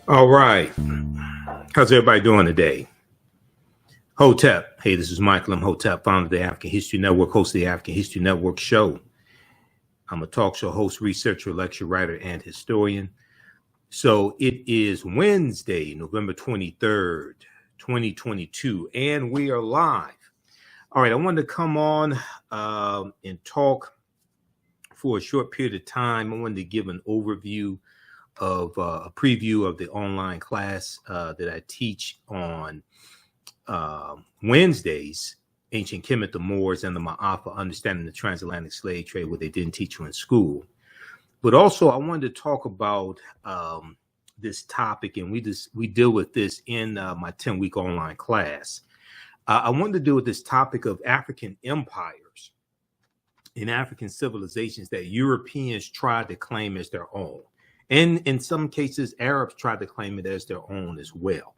All right. How's everybody doing today? Hotep. Hey, this is Michael Imhotep, founder of the African History Network, host of the African History Network show. I'm a talk show host, researcher, lecturer, writer, and historian. So it is Wednesday, November 23rd, 2022, and we are live. All right, I wanted to come on and talk for a short period of time. I wanted to give an overview of a preview of the online class that I teach on Wednesdays, Ancient Kemet, the Moors, and the Ma'afa, Understanding the Transatlantic Slave Trade, what they didn't teach you in school. But also, I wanted to talk about this topic, and we deal with this in my 10-week online class. I wanted to deal with this topic of African empires and African civilizations that Europeans tried to claim as their own. And in some cases, Arabs tried to claim it as their own as well.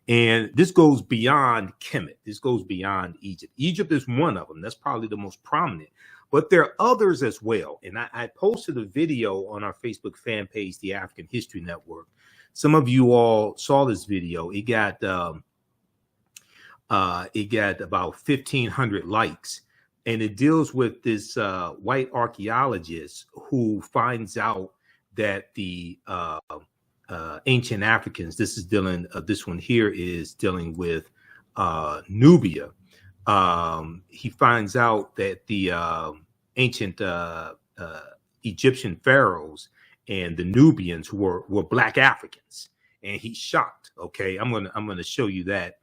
And this goes beyond Kemet. This goes beyond Egypt. Egypt is one of them. That's probably the most prominent. But there are others as well. And I posted a video on our Facebook fan page, the African History Network. Some of you all saw this video. It got about 1,500 likes. And it deals with this white archaeologist who finds out that the ancient Africans, this one here is dealing with Nubia. He finds out that the ancient Egyptian pharaohs and the Nubians were Black Africans, and he's shocked. Okay, I'm gonna show you that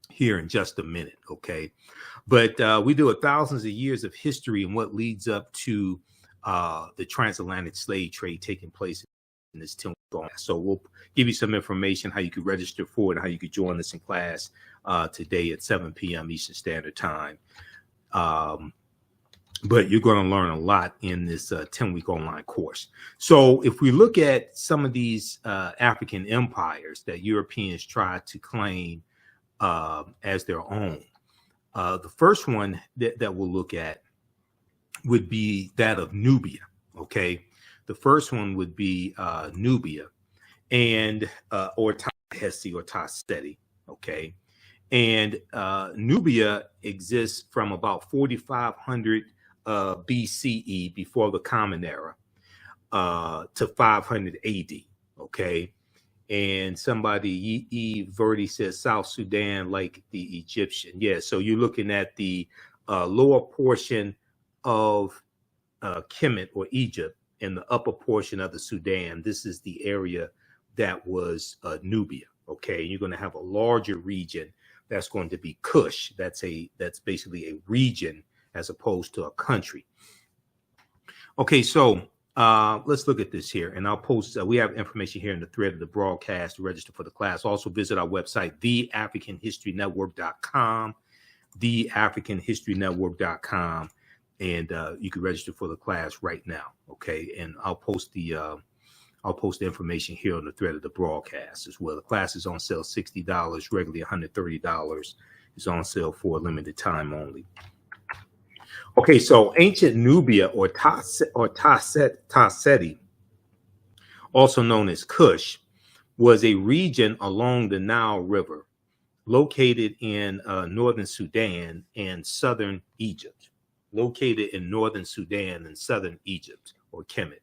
here in just a minute. Okay, but we do thousands of years of history and what leads up to the transatlantic slave trade taking place in this 10-week class. So we'll give you some information, how you could register for it, and how you could join us in class today at 7 p.m. Eastern Standard Time. But you're going to learn a lot in this 10-week online course. So if we look at some of these African empires that Europeans tried to claim as their own, the first one that we'll look at would be that of Nubia. Okay, the first one would be Nubia, and or Tahesi or Taseti. Okay, and Nubia exists from about 4,500 BCE, before the Common Era, to 500 AD. Okay, and somebody E. Verdi says South Sudan like the Egyptian. Yeah, so you're looking at the lower portion of Kemet or Egypt and the upper portion of the Sudan. This is the area that was Nubia. Okay, you're going to have a larger region that's going to be Kush. That's basically a region as opposed to a country. Okay, so let's look at this here, and I'll post. We have information here in the thread of the broadcast to register for the class. Also visit our website, theafricanhistorynetwork.com, theafricanhistorynetwork.com. And you can register for the class right now. Okay, and I'll post the information here on the thread of the broadcast as well. The class is on sale $60, regularly $130. It's on sale for a limited time only. Okay, so ancient Nubia or Taseti, also known as Kush, was a region along the Nile River, located in northern Sudan and southern Egypt. Located in northern Sudan and southern Egypt, or Kemet.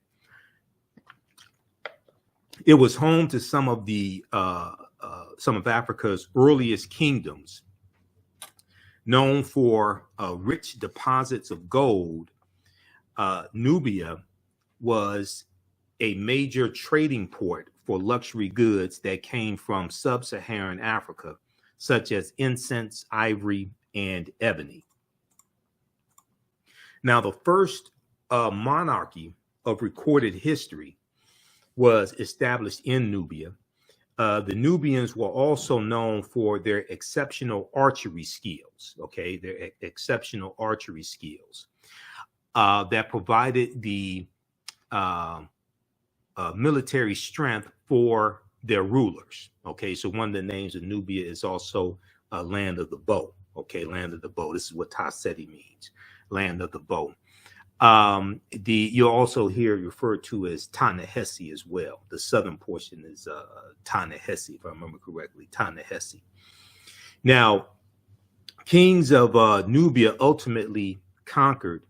It was home to some of Africa's earliest kingdoms, known for rich deposits of gold. Nubia was a major trading port for luxury goods that came from sub-Saharan Africa, such as incense, ivory, and ebony. Now, the first monarchy of recorded history was established in Nubia. The Nubians were also known for their exceptional archery skills. Okay, their exceptional archery skills that provided the military strength for their rulers. Okay, so one of the names of Nubia is also land of the bow. Okay, land of the bow. This is what Taseti means, land of the bow. You'll also hear referred to as Ta-Nehisi as well. The southern portion is Ta-Nehisi, if I remember correctly, Ta-Nehisi. Now, kings of Nubia ultimately conquered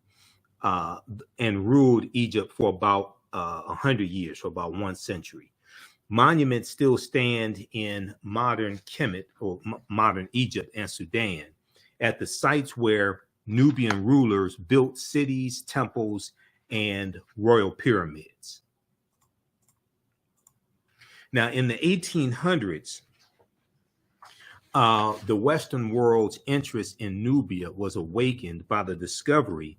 and ruled Egypt for about 100 years, for about 1 century. Monuments still stand in modern Kemet, or modern Egypt and Sudan, at the sites where Nubian rulers built cities, temples, and royal pyramids. Now, in the 1800s, the Western world's interest in Nubia was awakened by the discovery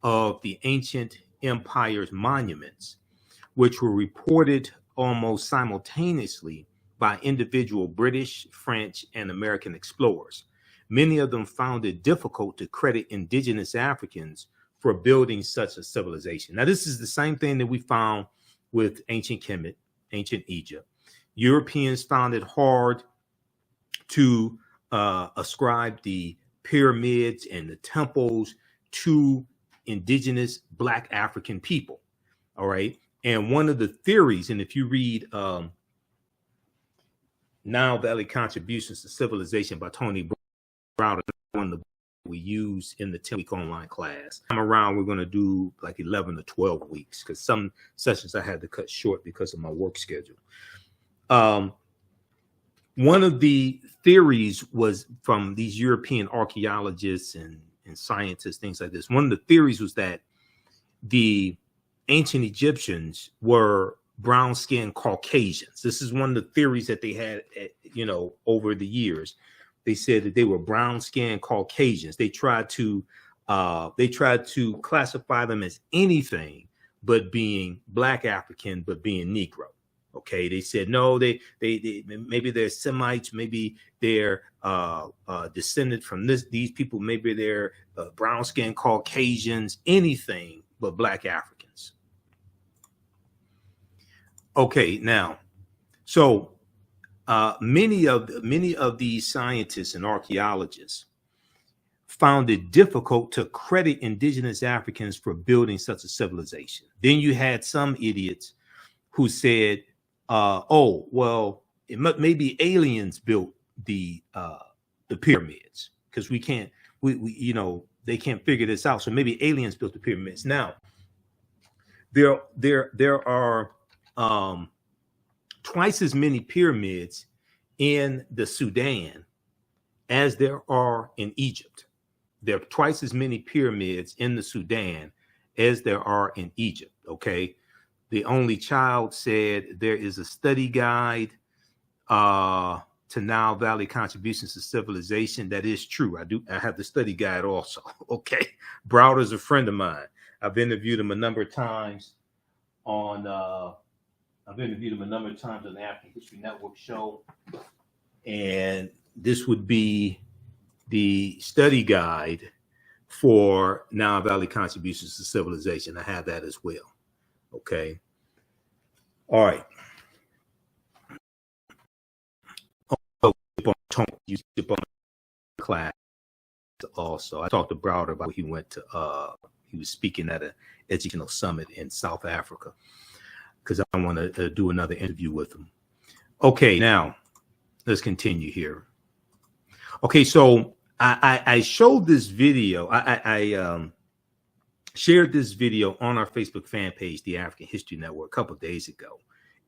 of the ancient empire's monuments, which were reported almost simultaneously by individual British, French, and American explorers. Many of them found it difficult to credit indigenous Africans for building such a civilization. Now, this is the same thing that we found with ancient Kemet, ancient Egypt. Europeans found it hard to ascribe the pyramids and the temples to indigenous Black African people. All right. And one of the theories, and if you read Nile Valley Contributions to Civilization by Tony Browder, one of the we use in the 10-week online class. I'm around, we're going to do like 11 to 12 weeks because some sessions I had to cut short because of my work schedule. One of the theories was from these European archaeologists and scientists, things like this. One of the theories was that the ancient Egyptians were brown-skinned Caucasians. This is one of the theories that they had, over the years. They said that they were brown-skinned Caucasians. They tried to classify them as anything but being Black African, but being Negro. Okay, they said no. They maybe they're Semites, maybe they're descended from these people, maybe they're brown-skinned Caucasians, anything but Black Africans. Okay, now, so many of these scientists and archaeologists found it difficult to credit indigenous Africans for building such a civilization. Then you had some idiots who said, "Oh, well, maybe aliens built the pyramids because we they can't figure this out. So maybe aliens built the pyramids." Now, there are twice as many pyramids in the Sudan as there are in Egypt. There are twice as many pyramids in the Sudan as there are in Egypt. Okay. The Only Child said there is a study guide to Nile Valley Contributions to Civilization. That is true. I have the study guide also. Okay. Browder's a friend of mine. I've interviewed him a number of times on the African History Network show. And this would be the study guide for Nile Valley Contributions to Civilization. I have that as well. Okay. All right. You skip on class also. I talked to Browder about he went to he was speaking at an educational summit in South Africa because I want to do another interview with him. Okay, now let's continue here. Okay, so I showed this video. I shared this video on our Facebook fan page, the African History Network, a couple of days ago,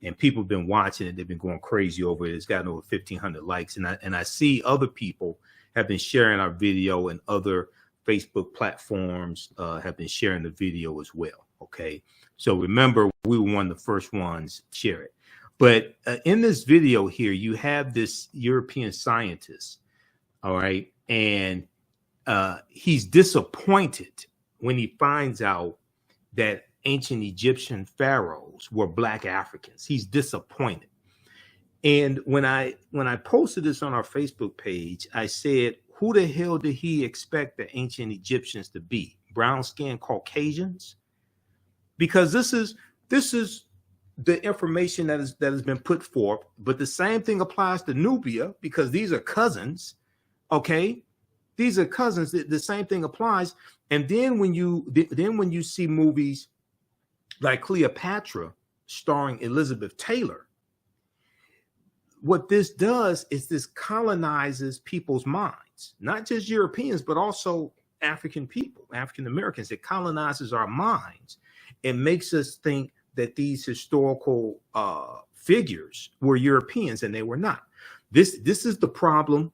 and people have been watching it. They've been going crazy over it. It's gotten over 1,500 likes, and I see other people have been sharing our video, and other Facebook platforms have been sharing the video as well. Okay, so remember, we were one of the first ones to share it. But in this video here, you have this European scientist, all right, and he's disappointed when he finds out that ancient Egyptian pharaohs were Black Africans. He's disappointed. And when I posted this on our Facebook page, I said, who the hell did he expect the ancient Egyptians to be? Brown-skinned Caucasians? Because this is the information that has been put forth, but the same thing applies to Nubia because these are cousins. Okay, these are cousins. The same thing applies. And then when you see movies like Cleopatra starring Elizabeth Taylor, what this does is this colonizes people's minds, not just Europeans, but also African people, African Americans. It colonizes our minds and makes us think that these historical figures were Europeans, and they were not. This is the problem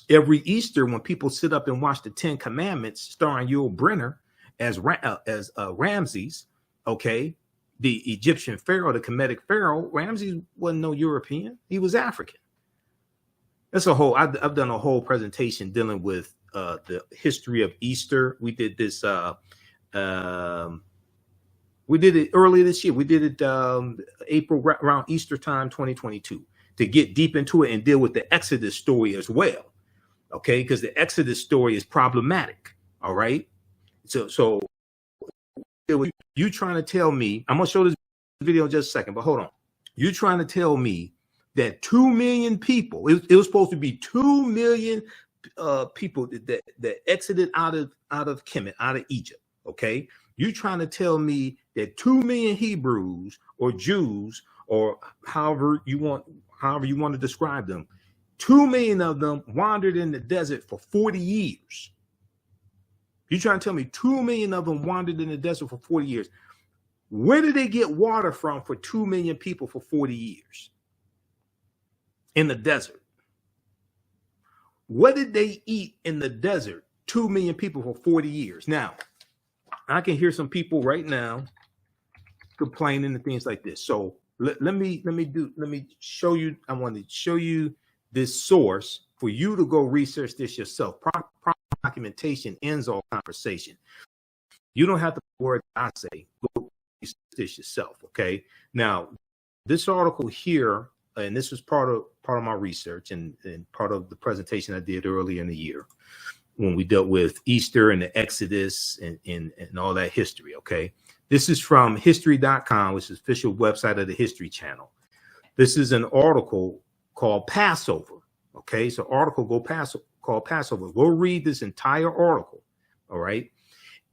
every Easter when people sit up and watch the Ten Commandments starring Yul Brynner as Ramses, okay? The Egyptian pharaoh, the Kemetic pharaoh. Ramses wasn't no European. He was African. That's a whole, I've done a whole presentation dealing with the history of Easter. We did this, we did it earlier this year. We did it April, around Easter time, 2022, to get deep into it and deal with the Exodus story as well. Okay, because the Exodus story is problematic. All right. So you trying to tell me, I'm gonna show this video in just a second, but hold on. You trying to tell me that 2 million people, it was supposed to be 2 million people that exited out of Kemet, out of Egypt. Okay. You trying to tell me that 2 million Hebrews or Jews, or however you want to describe them, 2 million of them wandered in the desert for 40 years. You trying to tell me 2 million of them wandered in the desert for 40 years? Where did they get water from for 2 million people for 40 years in the desert? What did they eat in the desert? 2 million people for 40 years. Now, I can hear some people right now complaining and things like this. So let me show you. I want to show you this source for you to go research this yourself. Proper documentation ends all conversation. You don't have to word I say. Go research this yourself. Okay. Now, this article here, and this was part of my research and part of the presentation I did earlier in the year when we dealt with Easter and the Exodus and all that history. Okay. This is from history.com, which is the official website of the History Channel. This is an article called Passover. Okay. So article called Passover. Go read this entire article. All right.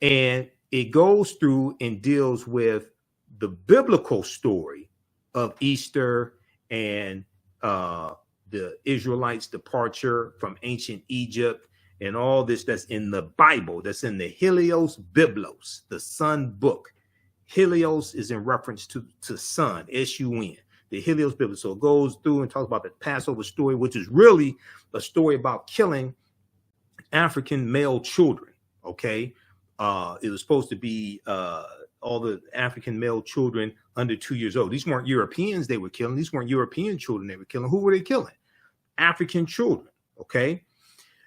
And it goes through and deals with the biblical story of Easter and the Israelites' departure from ancient Egypt and all this that's in the Bible, that's in the Helios Biblos, the Sun book. Helios is in reference to sun, S-U-N, the Helios Biblos. So it goes through and talks about the Passover story, which is really a story about killing African male children. Okay. It was supposed to be all the African male children under 2 years old. These weren't Europeans they were killing. These weren't European children they were killing. Who were they killing? African children. Okay.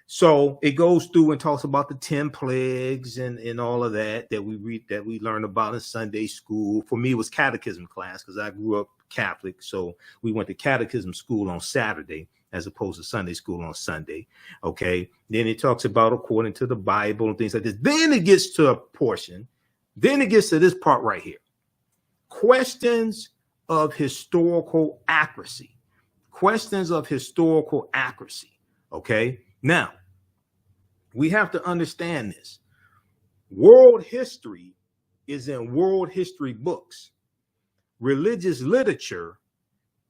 So it goes through and talks about the 10 plagues and all of that we read, that we learned about in Sunday school. For me, it was catechism class because I grew up Catholic. So we went to catechism school on Saturday as opposed to Sunday school on Sunday. Okay. Then it talks about according to the Bible and things like this. Then it gets to a portion. Then it gets to this part right here. Questions of historical accuracy. Questions of historical accuracy. Okay. Now, we have to understand this. World history is in world history books. Religious literature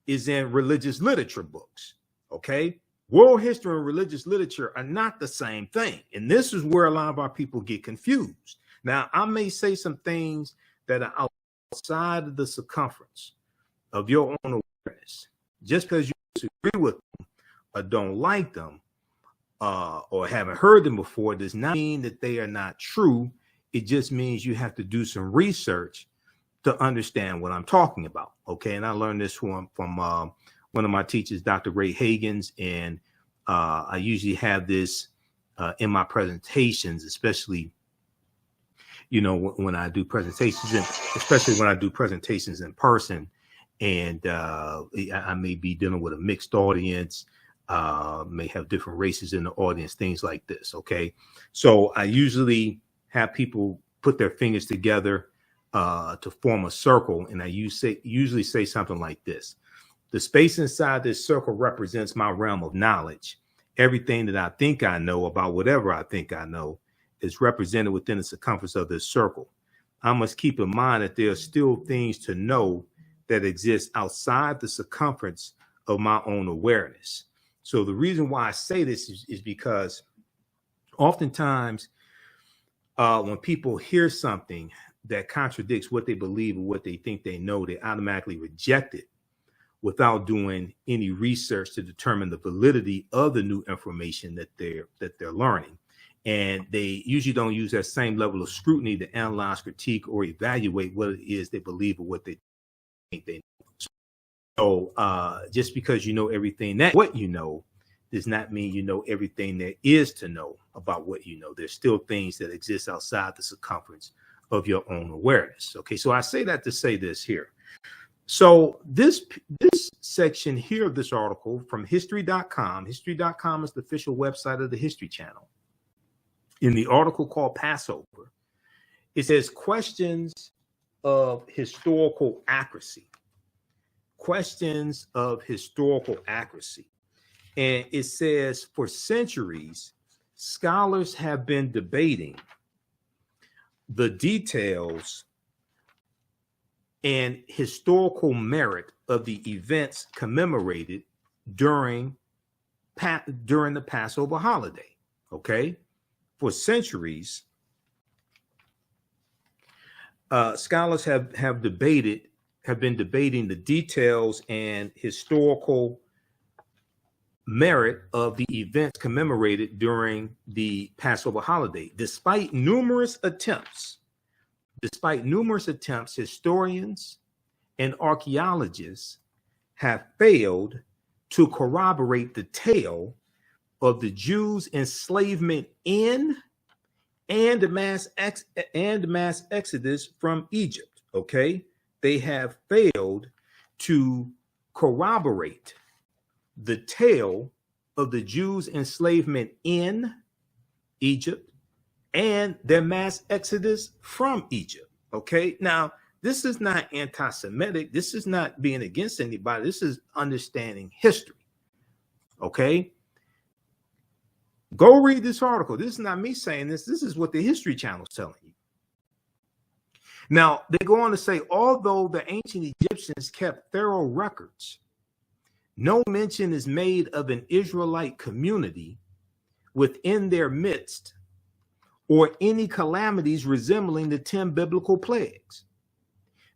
is in religious literature books. Okay. World history and religious literature are not the same thing. And this is where a lot of our people get confused. Now, I may say some things that are outside of the circumference of your own awareness. Just because you disagree with them or don't like them or haven't heard them before does not mean that they are not true. It just means you have to do some research to understand what I'm talking about. Okay. And I learned this from one of my teachers, Dr. Ray Hagins. And I usually have this in my presentations, especially when I do presentations, and especially when I do presentations in person, and I may be dealing with a mixed audience, may have different races in the audience, things like this. Okay. So I usually have people put their fingers together to form a circle. And I usually say something like this. The space inside this circle represents my realm of knowledge. Everything that I think I know about whatever I think I know is represented within the circumference of this circle. I must keep in mind that there are still things to know that exist outside the circumference of my own awareness. So the reason why I say this is because oftentimes when people hear something that contradicts what they believe or what they think they know, they automatically reject it without doing any research to determine the validity of the new information that they're learning. And they usually don't use that same level of scrutiny to analyze, critique, or evaluate what it is they believe or what they think they know. So just because you know everything that what you know does not mean you know everything there is to know about what you know. There's still things that exist outside the circumference of your own awareness. Okay, so I say that to say this here. So this section here of this article from history.com, history.com is the official website of the History Channel. In the article called Passover, it says questions of historical accuracy. Questions of historical accuracy. And it says for centuries, scholars have been debating the details and historical merit of the events commemorated during the Passover holiday. Okay, for centuries, scholars have been debating the details and historical merit of the events commemorated during the Passover holiday. Despite numerous attempts, historians and archaeologists have failed to corroborate the tale of the Jews' enslavement in and mass exodus from Egypt. Okay, they have failed to corroborate the tale of the Jews' enslavement in Egypt and their mass exodus from Egypt. Okay, now this is not anti-Semitic. This is not being against anybody. This is understanding history. Okay, go read this article. This is not me saying this. This is what the History Channel is telling you. Now, they go on to say, although the ancient Egyptians kept thorough records, no mention is made of an Israelite community within their midst or any calamities resembling the 10 biblical plagues.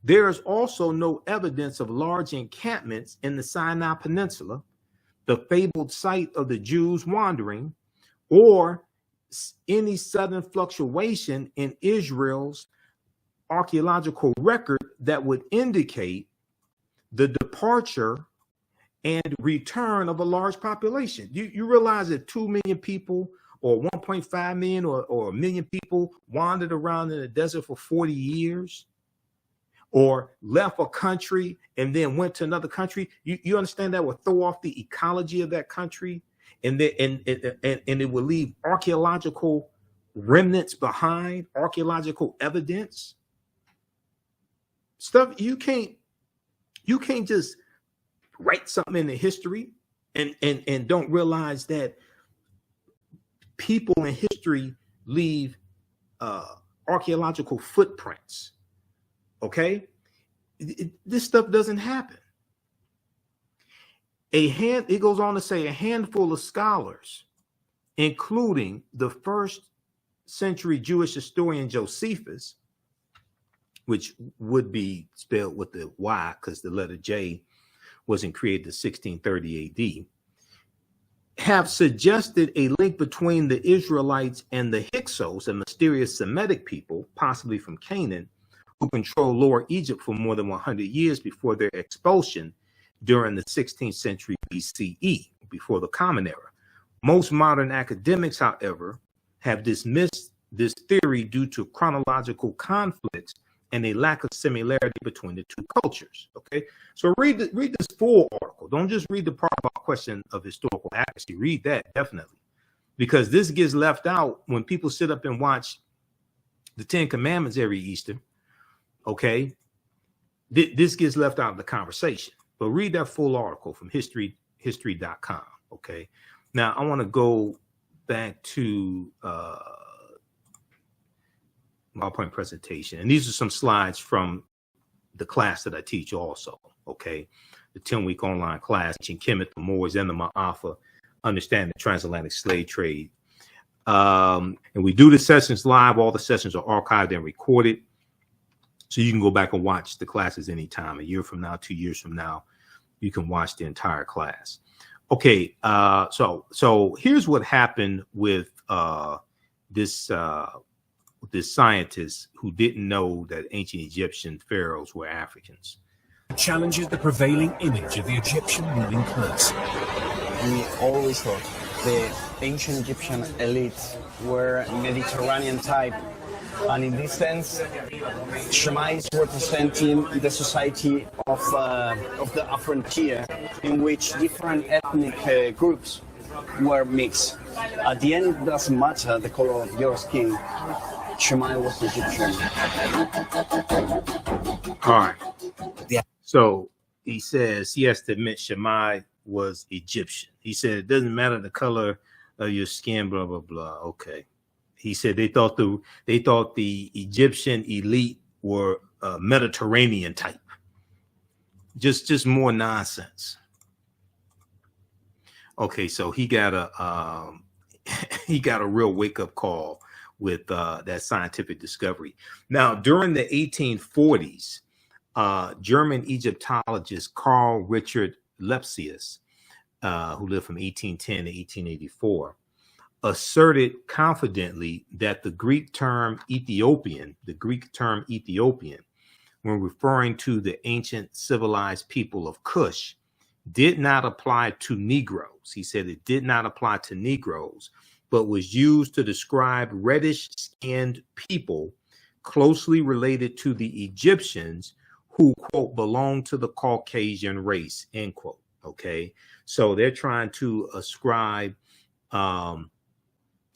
There is also no evidence of large encampments in the Sinai Peninsula, the fabled site of the Jews wandering, or any sudden fluctuation in Israel's archaeological record that would indicate the departure and return of a large population. You realize that 2 million people or 1.5 million or a million people wandered around in the desert for 40 years or left a country and then went to another country. You understand that would throw off the ecology of that country, and it will leave archaeological remnants behind, archaeological evidence. Stuff you can't just write something in the history and don't realize that people in history leave archaeological footprints. Okay, this stuff doesn't happen. It goes on to say a handful of scholars, including the first century Jewish historian Josephus, which would be spelled with the Y because the letter J wasn't created in 1630 AD, have suggested a link between the Israelites and the Hyksos, a mysterious Semitic people, possibly from Canaan, who controlled Lower Egypt for more than 100 years before their expulsion during the 16th century BCE, before the Common Era. Most modern academics, however, have dismissed this theory due to chronological conflicts and a lack of similarity between the two cultures. Okay, so read this full article. Don't just read the part about question of historical accuracy. Read that definitely, because this gets left out when people sit up and watch the 10 Commandments every Easter. Okay, this gets left out of the conversation. But read that full article from history.com. Okay, now I want to go back to PowerPoint presentation. And these are some slides from the class that I teach also, okay? The 10-week online class, teaching Kemet, the Moors, and the Ma'afa, understanding the transatlantic slave trade. And we do the sessions live. All the sessions are archived and recorded. So you can go back and watch the classes anytime, a year from now, 2 years from now, you can watch the entire class. Okay, so here's what happened with this scientist who didn't know that ancient Egyptian pharaohs were Africans. Challenges the prevailing image of the Egyptian ruling class. We always thought the ancient Egyptian elites were Mediterranean type, and in this sense, Shema is representing the society of the frontier, in which different ethnic groups were mixed. At the end, it doesn't matter the color of your skin. Shema was Egyptian. All right. Yeah. So he says he has to admit Shema was Egyptian. He said it doesn't matter the color of your skin, blah blah blah. Okay. He said they thought the Egyptian elite were Mediterranean type. Just more nonsense. Okay, so he got a real wake up call with that scientific discovery. Now, during the 1840s, German Egyptologist Carl Richard Lepsius, who lived from 1810 to 1884, asserted confidently that the Greek term Ethiopian, when referring to the ancient civilized people of Kush, did not apply to Negroes. He said it did not apply to Negroes, but was used to describe reddish-skinned people closely related to the Egyptians who, quote, belong to the Caucasian race, end quote. Okay, so they're trying to ascribe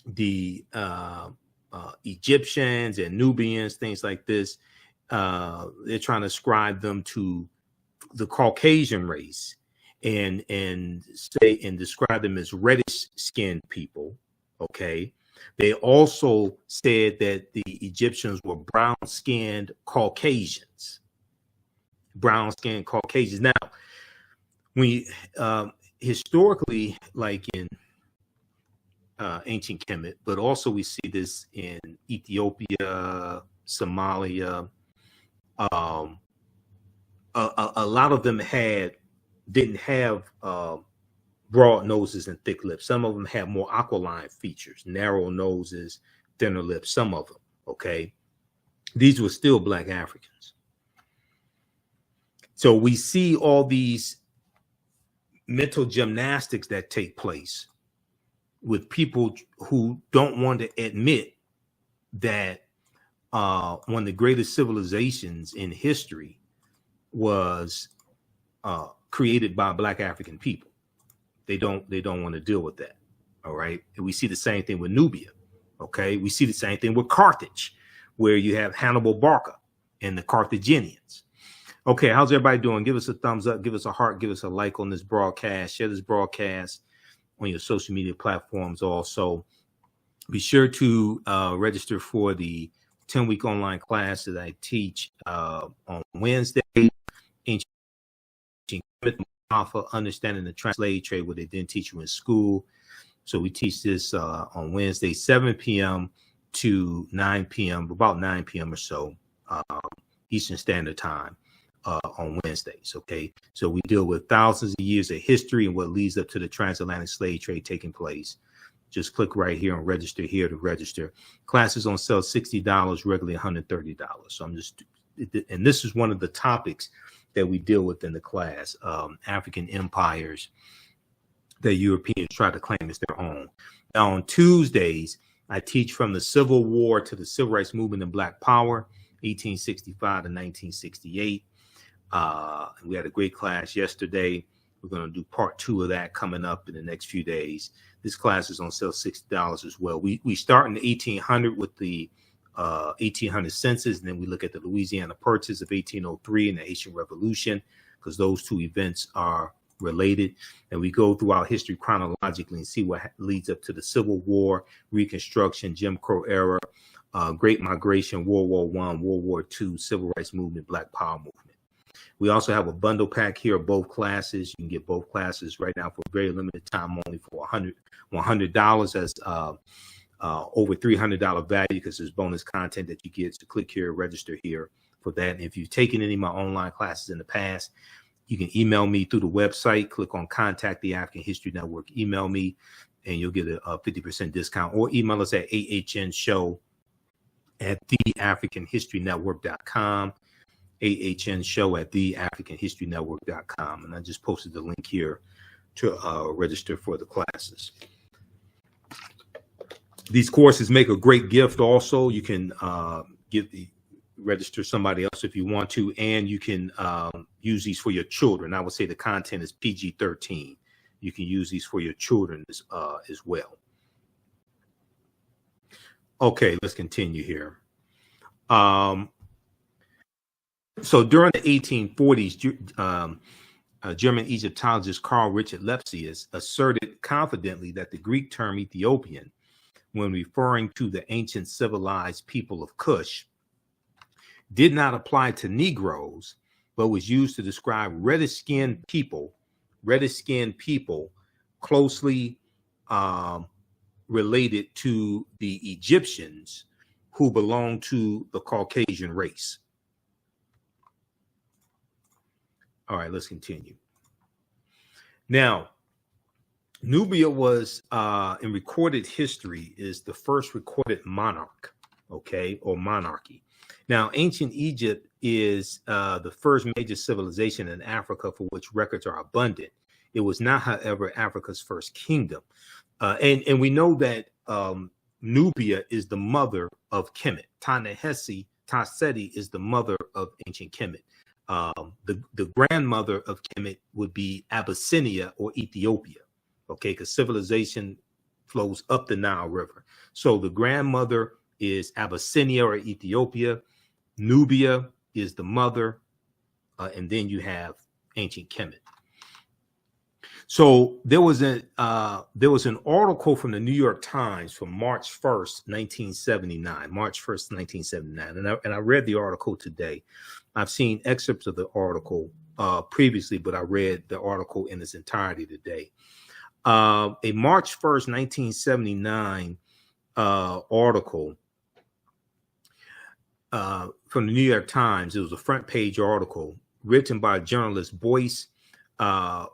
the Egyptians and Nubians, things like this. They're trying to ascribe them to the Caucasian race and describe them as reddish-skinned people. Okay, they also said that the Egyptians were brown-skinned Caucasians. Brown-skinned Caucasians. Now, we historically, like in ancient Kemet, but also we see this in Ethiopia, Somalia. A lot of them didn't have broad noses and thick lips. Some of them had more aquiline features, narrow noses, thinner lips. Some of them, okay. These were still Black Africans. So we see all these mental gymnastics that take place with people who don't want to admit that one of the greatest civilizations in history was created by Black African people. They don't want to deal with that. All right. And we see the same thing with Nubia. Okay. We see the same thing with Carthage, where you have Hannibal Barca and the Carthaginians. Okay, how's everybody doing? Give us a thumbs up, give us a heart, give us a like on this broadcast. Share this broadcast on your social media platforms also. Be sure to register for the 10-week online class that I teach on Wednesday. Ancient Alpha, Understanding the Slave Trade, what they didn't teach you in school. So we teach this on Wednesday, 7 p.m. to 9 p.m., about 9 p.m. or so, Eastern Standard Time. On Wednesdays, okay? So we deal with thousands of years of history and what leads up to the transatlantic slave trade taking place. Just click right here and register here to register. Classes on sale $60, regularly $130. So and this is one of the topics that we deal with in the class, African empires that Europeans try to claim as their own. Now on Tuesdays, I teach from the Civil War to the Civil Rights Movement and Black Power, 1865 to 1968. We had a great class yesterday. We're going to do part 2 of that coming up in the next few days. This class is on sale $60 as well. We start in the 1800 with the 1800 census, and then we look at the Louisiana Purchase of 1803 and the Haitian Revolution, because those two events are related. And we go through our history chronologically and see what leads up to the Civil War, Reconstruction, Jim Crow era, Great Migration, World War I, World War II, Civil Rights Movement, Black Power Movement. We also have a bundle pack here of both classes. You can get both classes right now for a very limited time, only for $100. That's over $300 value because there's bonus content that you get. So click here, register here for that. And if you've taken any of my online classes in the past, you can email me through the website. Click on Contact the African History Network. Email me, and you'll get a 50% discount. Or email us at ahnshow@theafricanhistorynetwork.com. ahnshow@theafricanhistorynetwork.com. And I just posted the link here to register for the classes. These courses make a great gift also. You can register somebody else if you want to, and you can use these for your children. I would say the content is PG-13. You can use these for your children as well. Okay, let's continue here. So during the 1840s, German Egyptologist Carl Richard Lepsius asserted confidently that the Greek term Ethiopian, when referring to the ancient civilized people of Kush, did not apply to Negroes, but was used to describe reddish-skinned people closely related to the Egyptians who belonged to the Caucasian race. All right, let's continue. Now, Nubia was, in recorded history, is the first recorded monarch, okay, or monarchy. Now, ancient Egypt is the first major civilization in Africa for which records are abundant. It was not, however, Africa's first kingdom. And we know that Nubia is the mother of Kemet. Ta-Seti is the mother of ancient Kemet. The grandmother of Kemet would be Abyssinia or Ethiopia, okay, because civilization flows up the Nile River. So the grandmother is Abyssinia or Ethiopia. Nubia is the mother, and then you have ancient Kemet. So there was an article from the New York Times from March 1st, 1979. March 1st, 1979, and I read the article today. I've seen excerpts of the article previously, but I read the article in its entirety today. A March 1st, 1979 article from the New York Times. It was a front page article written by journalist Boyce Rensberger,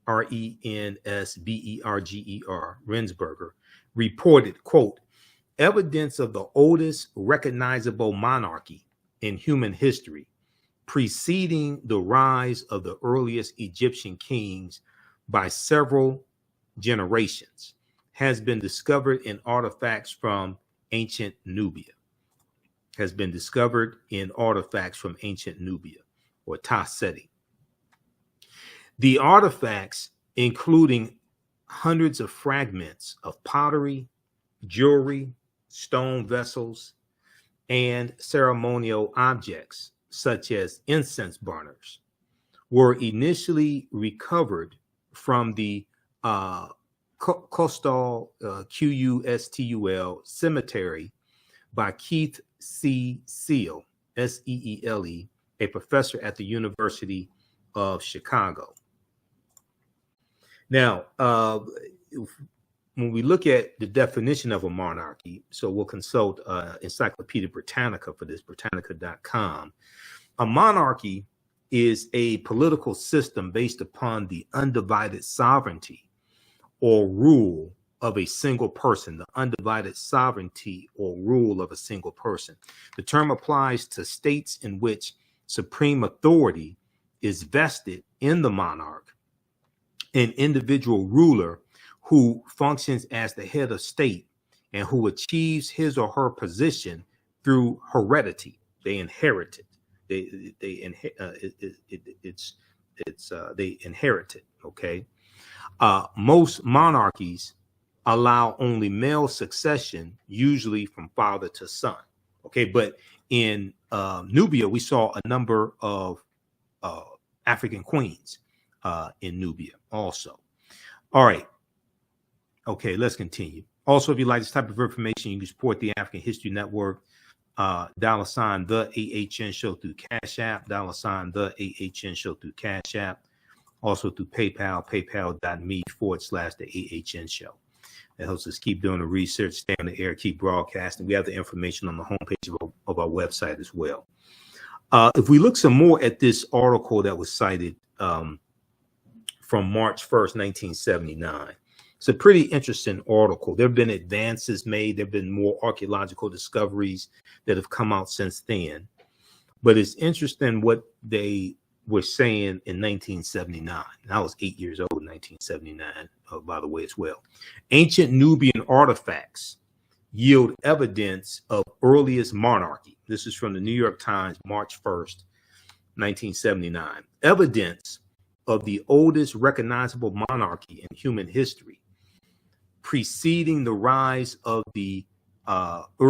Rensberger, Rensberger, reported, quote, evidence of the oldest recognizable monarchy in human history, preceding the rise of the earliest Egyptian kings by several generations, has been discovered in artifacts from ancient Nubia. Has been discovered in artifacts from ancient Nubia, or Ta-Seti. The artifacts, including hundreds of fragments of pottery, jewelry, stone vessels, and ceremonial objects, such as incense burners, were initially recovered from the Custul, Qustul cemetery by Keith C. Seale, Seele, a professor at the University of Chicago. Now, when we look at the definition of a monarchy, so we'll consult Encyclopedia Britannica for this, Britannica.com. A monarchy is a political system based upon the undivided sovereignty or rule of a single person, the undivided sovereignty or rule of a single person. The term applies to states in which supreme authority is vested in the monarch, an individual ruler who functions as the head of state and who achieves his or her position through heredity. They inherit it. They inherit it. Okay. Most monarchies allow only male succession, usually from father to son. Okay, but in Nubia, we saw a number of African queens in Nubia also. All right. Okay, let's continue. Also, if you like this type of information, you can support the African History Network. $ the AHN show through Cash App, $ the AHN show through Cash App, also through PayPal, paypal.me/the AHN show. That helps us keep doing the research, stay on the air, keep broadcasting. We have the information on the homepage of our website as well. If we look some more at this article that was cited from March 1st, 1979, it's a pretty interesting article. There have been advances made. There have been more archaeological discoveries that have come out since then. But it's interesting what they were saying in 1979. I was 8 years old in 1979, by the way, as well. Ancient Nubian artifacts yield evidence of earliest monarchy. This is from the New York Times, March 1st, 1979. Evidence of the oldest recognizable monarchy in human history, preceding the rise of the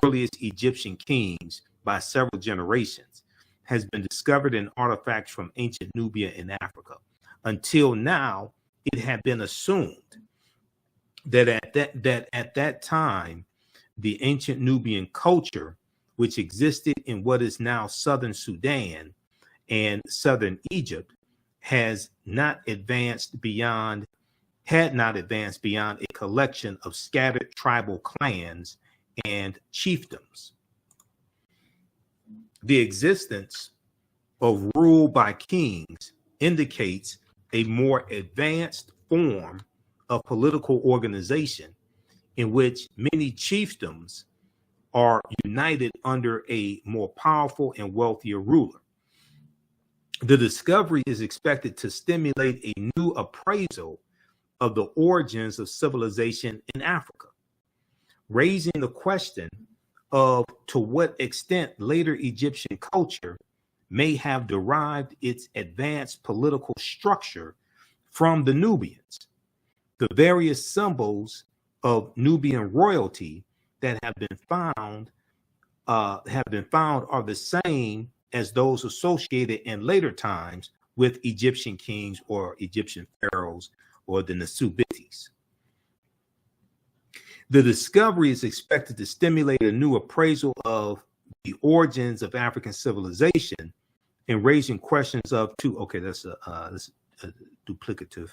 earliest Egyptian kings by several generations, has been discovered in artifacts from ancient Nubia in Africa. Until now, it had been assumed that at that time, the ancient Nubian culture, which existed in what is now southern Sudan and southern Egypt, had not advanced beyond a collection of scattered tribal clans and chiefdoms. The existence of rule by kings indicates a more advanced form of political organization in which many chiefdoms are united under a more powerful and wealthier ruler. The discovery is expected to stimulate a new appraisal of the origins of civilization in Africa, raising the question of to what extent later Egyptian culture may have derived its advanced political structure from the Nubians. The various symbols of Nubian royalty that have been found are the same as those associated in later times with Egyptian kings or Egyptian pharaohs or the Nasubitis. The discovery is expected to stimulate a new appraisal of the origins of African civilization and raising questions of two. Okay, that's duplicative.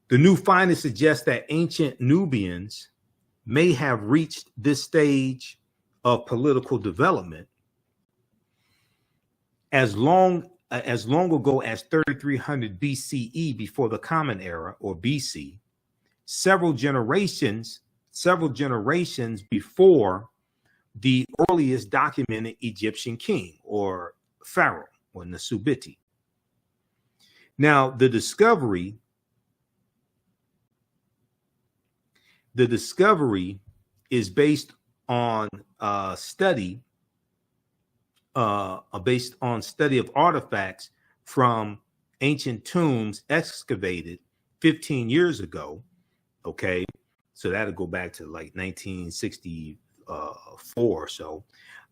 The new findings suggest that ancient Nubians may have reached this stage of political development as long ago as 3300 BCE, before the Common Era, or BC, several generations before the earliest documented Egyptian king or pharaoh or Nasubiti. Now, the discovery is based on study of artifacts from ancient tombs excavated 15 years ago. Okay, so that'll go back to like 1964 or so,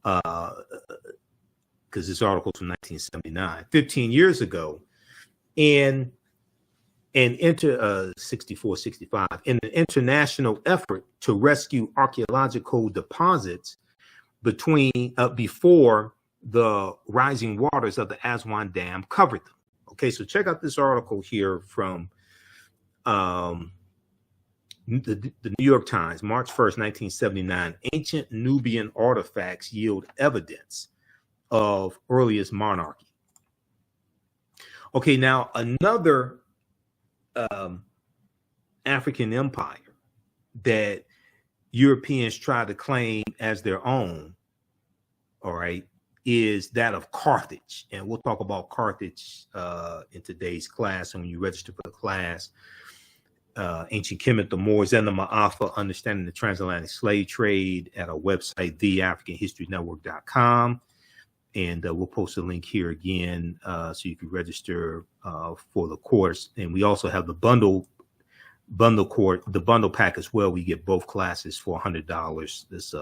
because this article's from 1979, 15 years ago, and 64, 65, in an international effort to rescue archaeological deposits before the rising waters of the Aswan Dam covered them. Okay, so check out this article here from the New York Times, March 1st, 1979. Ancient Nubian artifacts yield evidence of earliest monarchy. Okay, now another African empire that Europeans try to claim as their own, all right, is that of Carthage. And we'll talk about Carthage in today's class. And when you register for the class, Ancient Kemet, the Moors, and the Ma'afa, Understanding the Transatlantic Slave Trade, at our website, theafricanhistorynetwork.com. And we'll post a link here again so you can register for the course. And we also have the bundle pack as well. We get both classes for $100. That's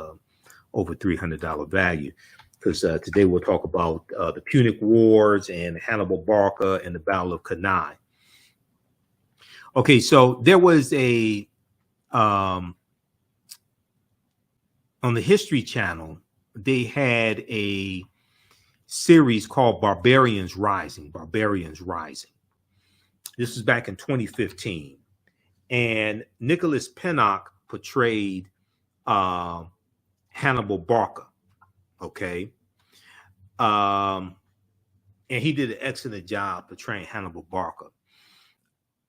over $300 value. Because today we'll talk about the Punic Wars and Hannibal Barca and the Battle of Cannae. Okay, so there was a on the History Channel, they had a series called Barbarians Rising. Barbarians Rising. This was back in 2015. And Nicholas Pinnock portrayed Hannibal Barca. Okay. And he did an excellent job portraying Hannibal Barca.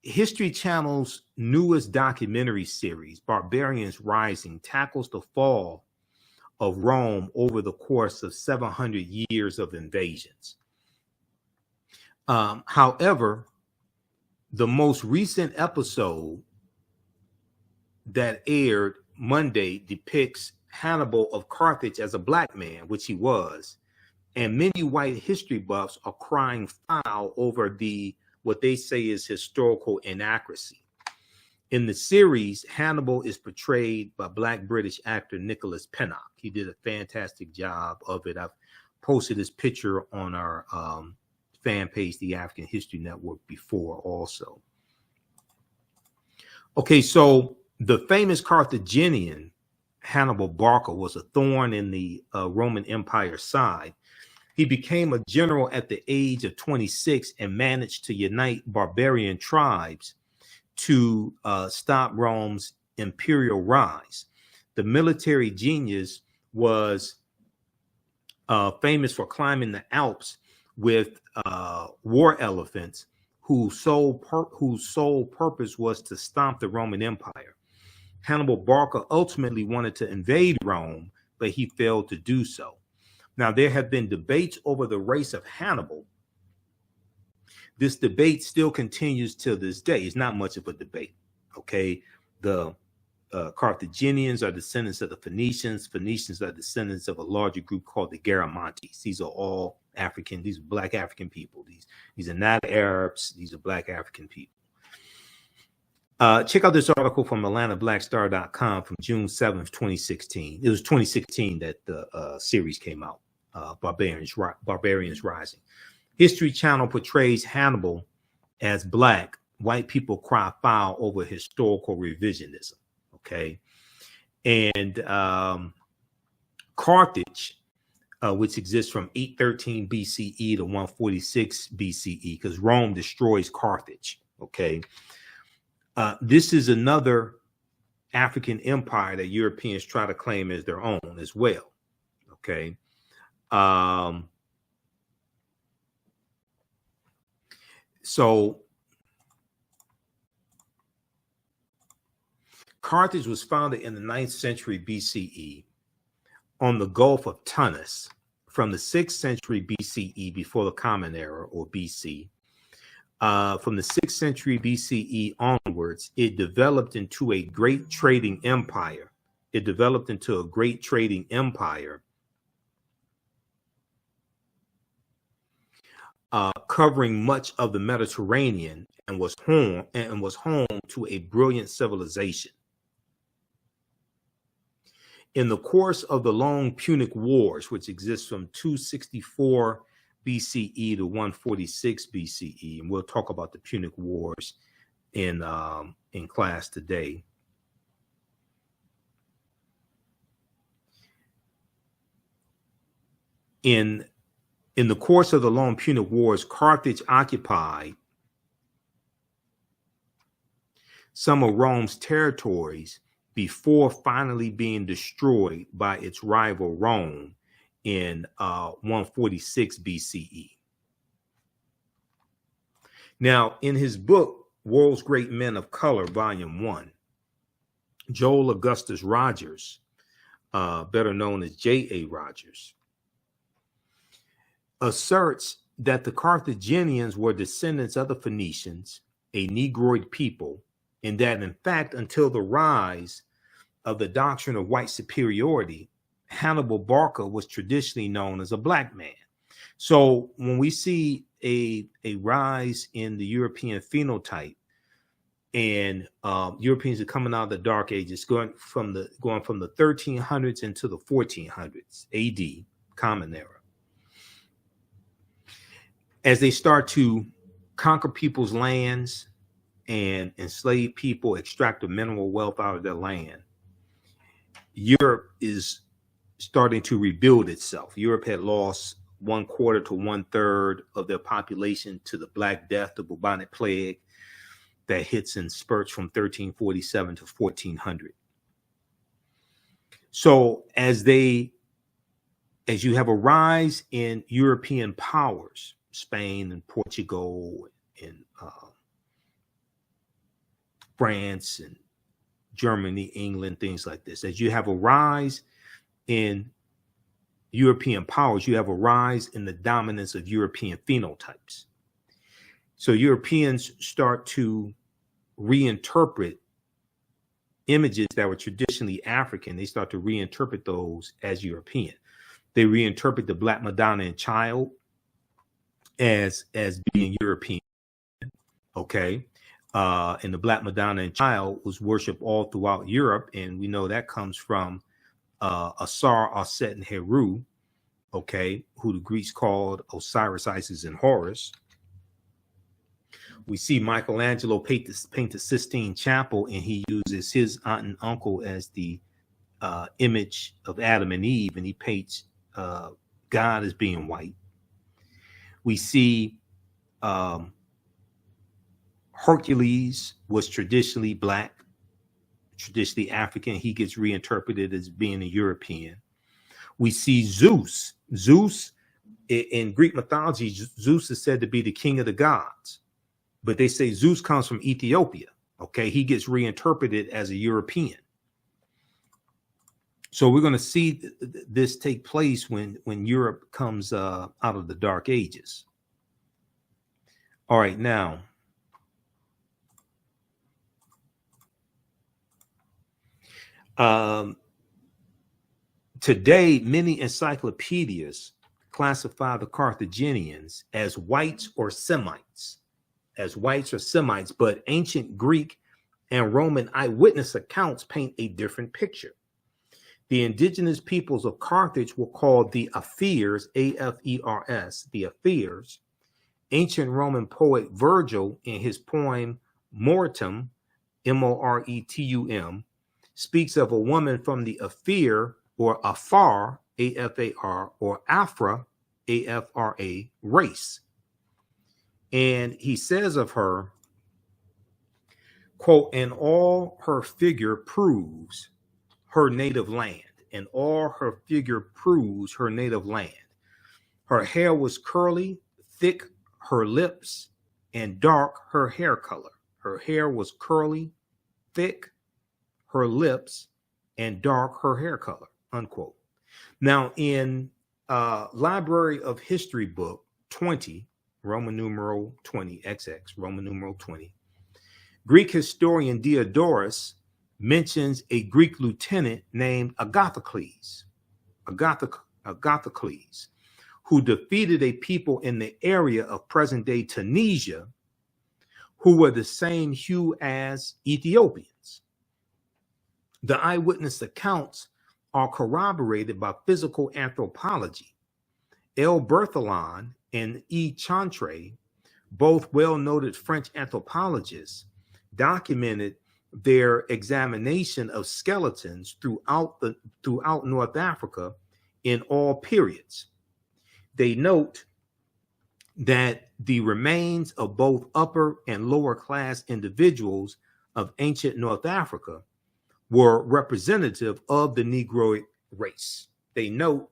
History Channel's newest documentary series, Barbarians Rising, tackles the fall of Rome over the course of 700 years of invasions. However, the most recent episode that aired Monday depicts Hannibal of Carthage as a black man, which he was, and many white history buffs are crying foul over what they say is historical inaccuracy. In the series, Hannibal is portrayed by Black British actor Nicholas Pinnock. He did a fantastic job of it. I've posted his picture on our fan page, the African History Network, before also. Okay, so the famous Carthaginian Hannibal Barca was a thorn in the Roman Empire side. He became a general at the age of 26 and managed to unite barbarian tribes to stop Rome's imperial rise. The military genius was famous for climbing the Alps with war elephants whose sole purpose was to stomp the Roman Empire. Hannibal Barca ultimately wanted to invade Rome, but he failed to do so. Now, there have been debates over the race of Hannibal. This debate still continues to this day. It's not much of a debate, okay? The Carthaginians are descendants of the Phoenicians. Phoenicians are descendants of a larger group called the Garamantes. These are all African. These are black African people. These are not Arabs. These are black African people. Check out this article from AtlantaBlackStar.com from June 7th, 2016. It was 2016 that the series came out, Barbarians Rising. History Channel portrays Hannibal as black. White people cry foul over historical revisionism. Okay. And Carthage, which exists from 813 BCE to 146 BCE, because Rome destroys Carthage. Okay. This is another African empire that Europeans try to claim as their own as well. Okay. So Carthage was founded in the 9th century BCE on the Gulf of Tunis. From the 6th century BCE, before the Common Era, or BC, from the 6th century BCE onwards, it developed into a great trading empire. Covering much of the Mediterranean, and was home to a brilliant civilization. In the course of the long Punic Wars, which exists from 264 BCE to 146 BCE, and we'll talk about the Punic Wars in class today. In the course of the long Punic Wars, Carthage occupied some of Rome's territories before finally being destroyed by its rival Rome in 146 BCE. Now, in his book, World's Great Men of Color, Volume 1, Joel Augustus Rogers, better known as J.A. Rogers, asserts that the Carthaginians were descendants of the Phoenicians, a Negroid people, and that, in fact, until the rise of the doctrine of white superiority, Hannibal Barca was traditionally known as a black man. So when we see a rise in the European phenotype, and Europeans are coming out of the Dark Ages, going from the 1300s into the 1400s AD, Common Era, as they start to conquer people's lands, and enslaved people, extracted mineral wealth out of their land, Europe is starting to rebuild itself. Europe had lost 1/4 to 1/3 of their population to the Black Death, the bubonic plague that hits in spurts from 1347 to 1400. So as you have a rise in European powers, Spain and Portugal and France and Germany, England, things like this, as you have a rise in European powers, you have a rise in the dominance of European phenotypes. So Europeans start to reinterpret images that were traditionally African. They start to reinterpret those as European. They reinterpret the Black Madonna and Child as being European. Okay. And the Black Madonna and Child was worshipped all throughout Europe. And we know that comes from Asar, Aset, and Heru, okay, who the Greeks called Osiris, Isis, and Horus. We see Michelangelo paint the Sistine Chapel, and he uses his aunt and uncle as the image of Adam and Eve, and he paints God as being white. We see Hercules was traditionally Black, traditionally African. He gets reinterpreted as being a European. We see Zeus. Zeus, in Greek mythology, Zeus is said to be the king of the gods, but they say Zeus comes from Ethiopia. Okay, he gets reinterpreted as a European. So we're going to see this take place when Europe comes out of the Dark Ages. All right, now, today, many encyclopedias classify the Carthaginians as whites or Semites, but ancient Greek and Roman eyewitness accounts paint a different picture. The indigenous peoples of Carthage were called the Afirs, A-F-E-R-S, the Afirs. Ancient Roman poet Virgil, in his poem Moretum, M-O-R-E-T-U-M, speaks of a woman from the Afir or Afar, A-F-A-R, or Afra, A-F-R-A, race. And he says of her, quote, and all her figure proves her native land. And all her figure proves her native land. Her hair was curly, thick her lips, and dark her hair color. Her hair was curly, thick her lips, and dark her hair color, unquote. Now, in Library of History book 20, Roman numeral 20, XX, Roman numeral 20, Greek historian Diodorus mentions a Greek lieutenant named Agathocles, who defeated a people in the area of present-day Tunisia who were the same hue as Ethiopians. The eyewitness accounts are corroborated by physical anthropology. L. Berthelon and E. Chantre, both well-noted French anthropologists, documented their examination of skeletons throughout North Africa in all periods. They note that the remains of both upper and lower class individuals of ancient North Africa were representative of the Negroid race. They note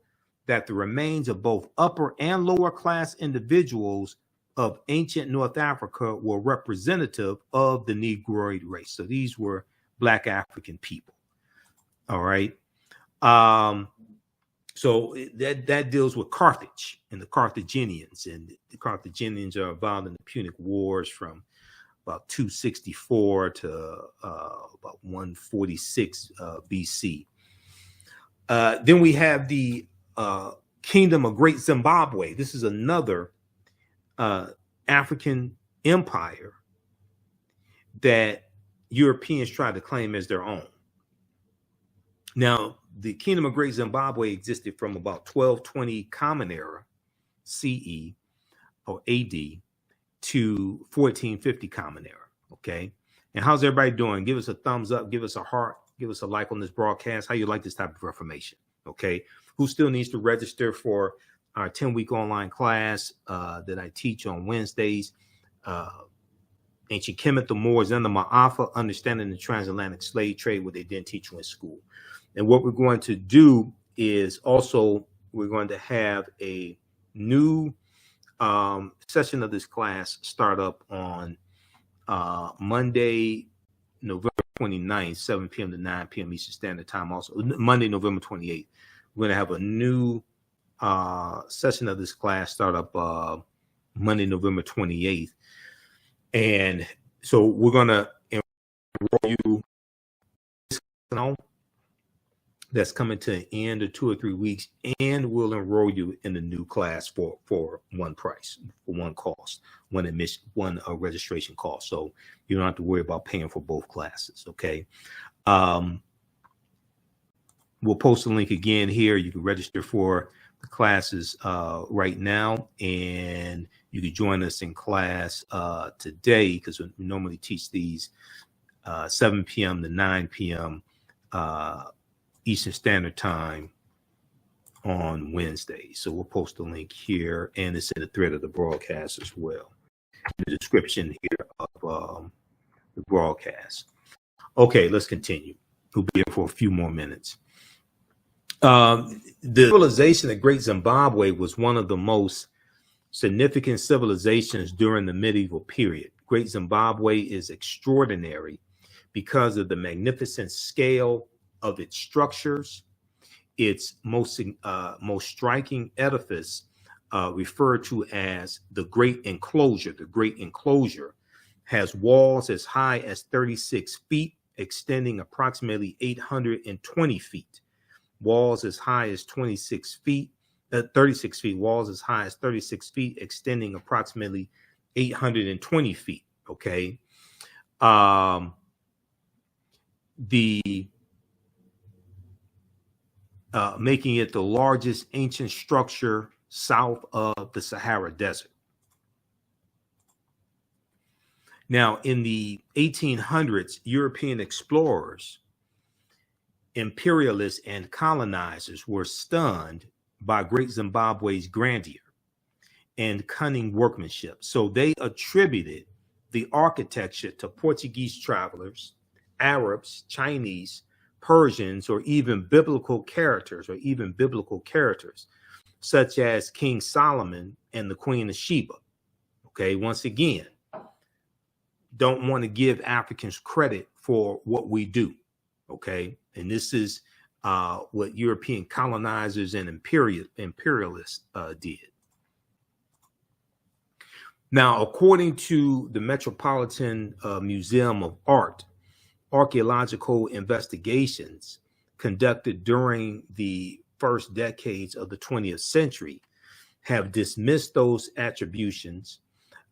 that the remains of both upper and lower class individuals of ancient North Africa were representative of the Negroid race. So these were Black African people. All right. So that deals with Carthage and the Carthaginians. And the Carthaginians are involved in the Punic Wars from about 264 to about 146 BC. Then we have the Kingdom of Great Zimbabwe. This is another African empire that Europeans tried to claim as their own. Now, the Kingdom of Great Zimbabwe existed from about 1220 Common Era CE or AD to 1450 Common Era. Okay. And how's everybody doing? Give us a thumbs up, give us a heart, give us a like on this broadcast. How you like this type of information? Okay. Who still needs to register for our 10-week online class that I teach on Wednesdays? Ancient Kemet, the Moors, and the Ma'afa, understanding the transatlantic slave trade, what they didn't teach you in school. And what we're going to do is also we're going to have a new session of this class start up on Monday, November 29th, 7 p.m. to 9 p.m. Eastern Standard Time. Also, Monday, November 28th, we're going to have a new session of this class start up Monday, November 28th. And so we're going to enroll you that's coming to an end of 2 or 3 weeks, and we'll enroll you in the new class for one price, for one cost, one admission, one registration cost. So you don't have to worry about paying for both classes. Okay. We'll post a link again here. You can register for the classes right now, and you can join us in class today, because we normally teach these 7 p.m. to 9 p.m. Eastern Standard Time on Wednesday. So we'll post a link here, and it's in the thread of the broadcast as well, in the description here of the broadcast. Okay, let's continue. We'll be here for a few more minutes. The civilization of Great Zimbabwe was one of the most significant civilizations during the medieval period. Great Zimbabwe is extraordinary because of the magnificent scale of its structures. Its most striking edifice, referred to as the Great Enclosure. The Great Enclosure has walls as high as 36 feet, extending approximately 820 feet. Walls as high as 36 feet, walls as high as 36 feet, extending approximately 820 feet. Okay. Making it the largest ancient structure south of the Sahara Desert. Now, in the 1800s, European explorers, imperialists, and colonizers were stunned by Great Zimbabwe's grandeur and cunning workmanship. So they attributed the architecture to Portuguese travelers, Arabs, Chinese, Persians, or even biblical characters, such as King Solomon and the Queen of Sheba. Okay, once again, don't want to give Africans credit for what we do. Okay, and this is what European colonizers and imperialists did. Now, according to the Metropolitan Museum of Art, archaeological investigations conducted during the first decades of the 20th century have dismissed those attributions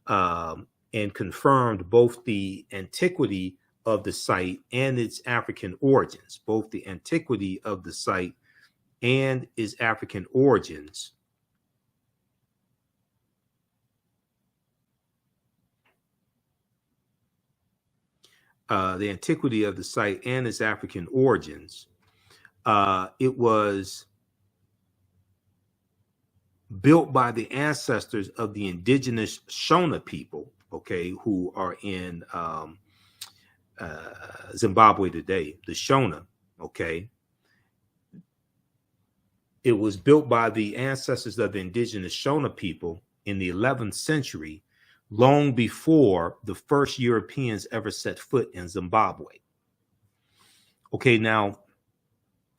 and confirmed both the antiquity of the site and its African origins. Both the antiquity of the site and its African origins. The antiquity of the site and its African origins. It was built by the ancestors of the indigenous Shona people, okay, who are in Zimbabwe today, the Shona, okay. It was built by the ancestors of the indigenous Shona people in the 11th century, long before the first Europeans ever set foot in Zimbabwe. Okay, now,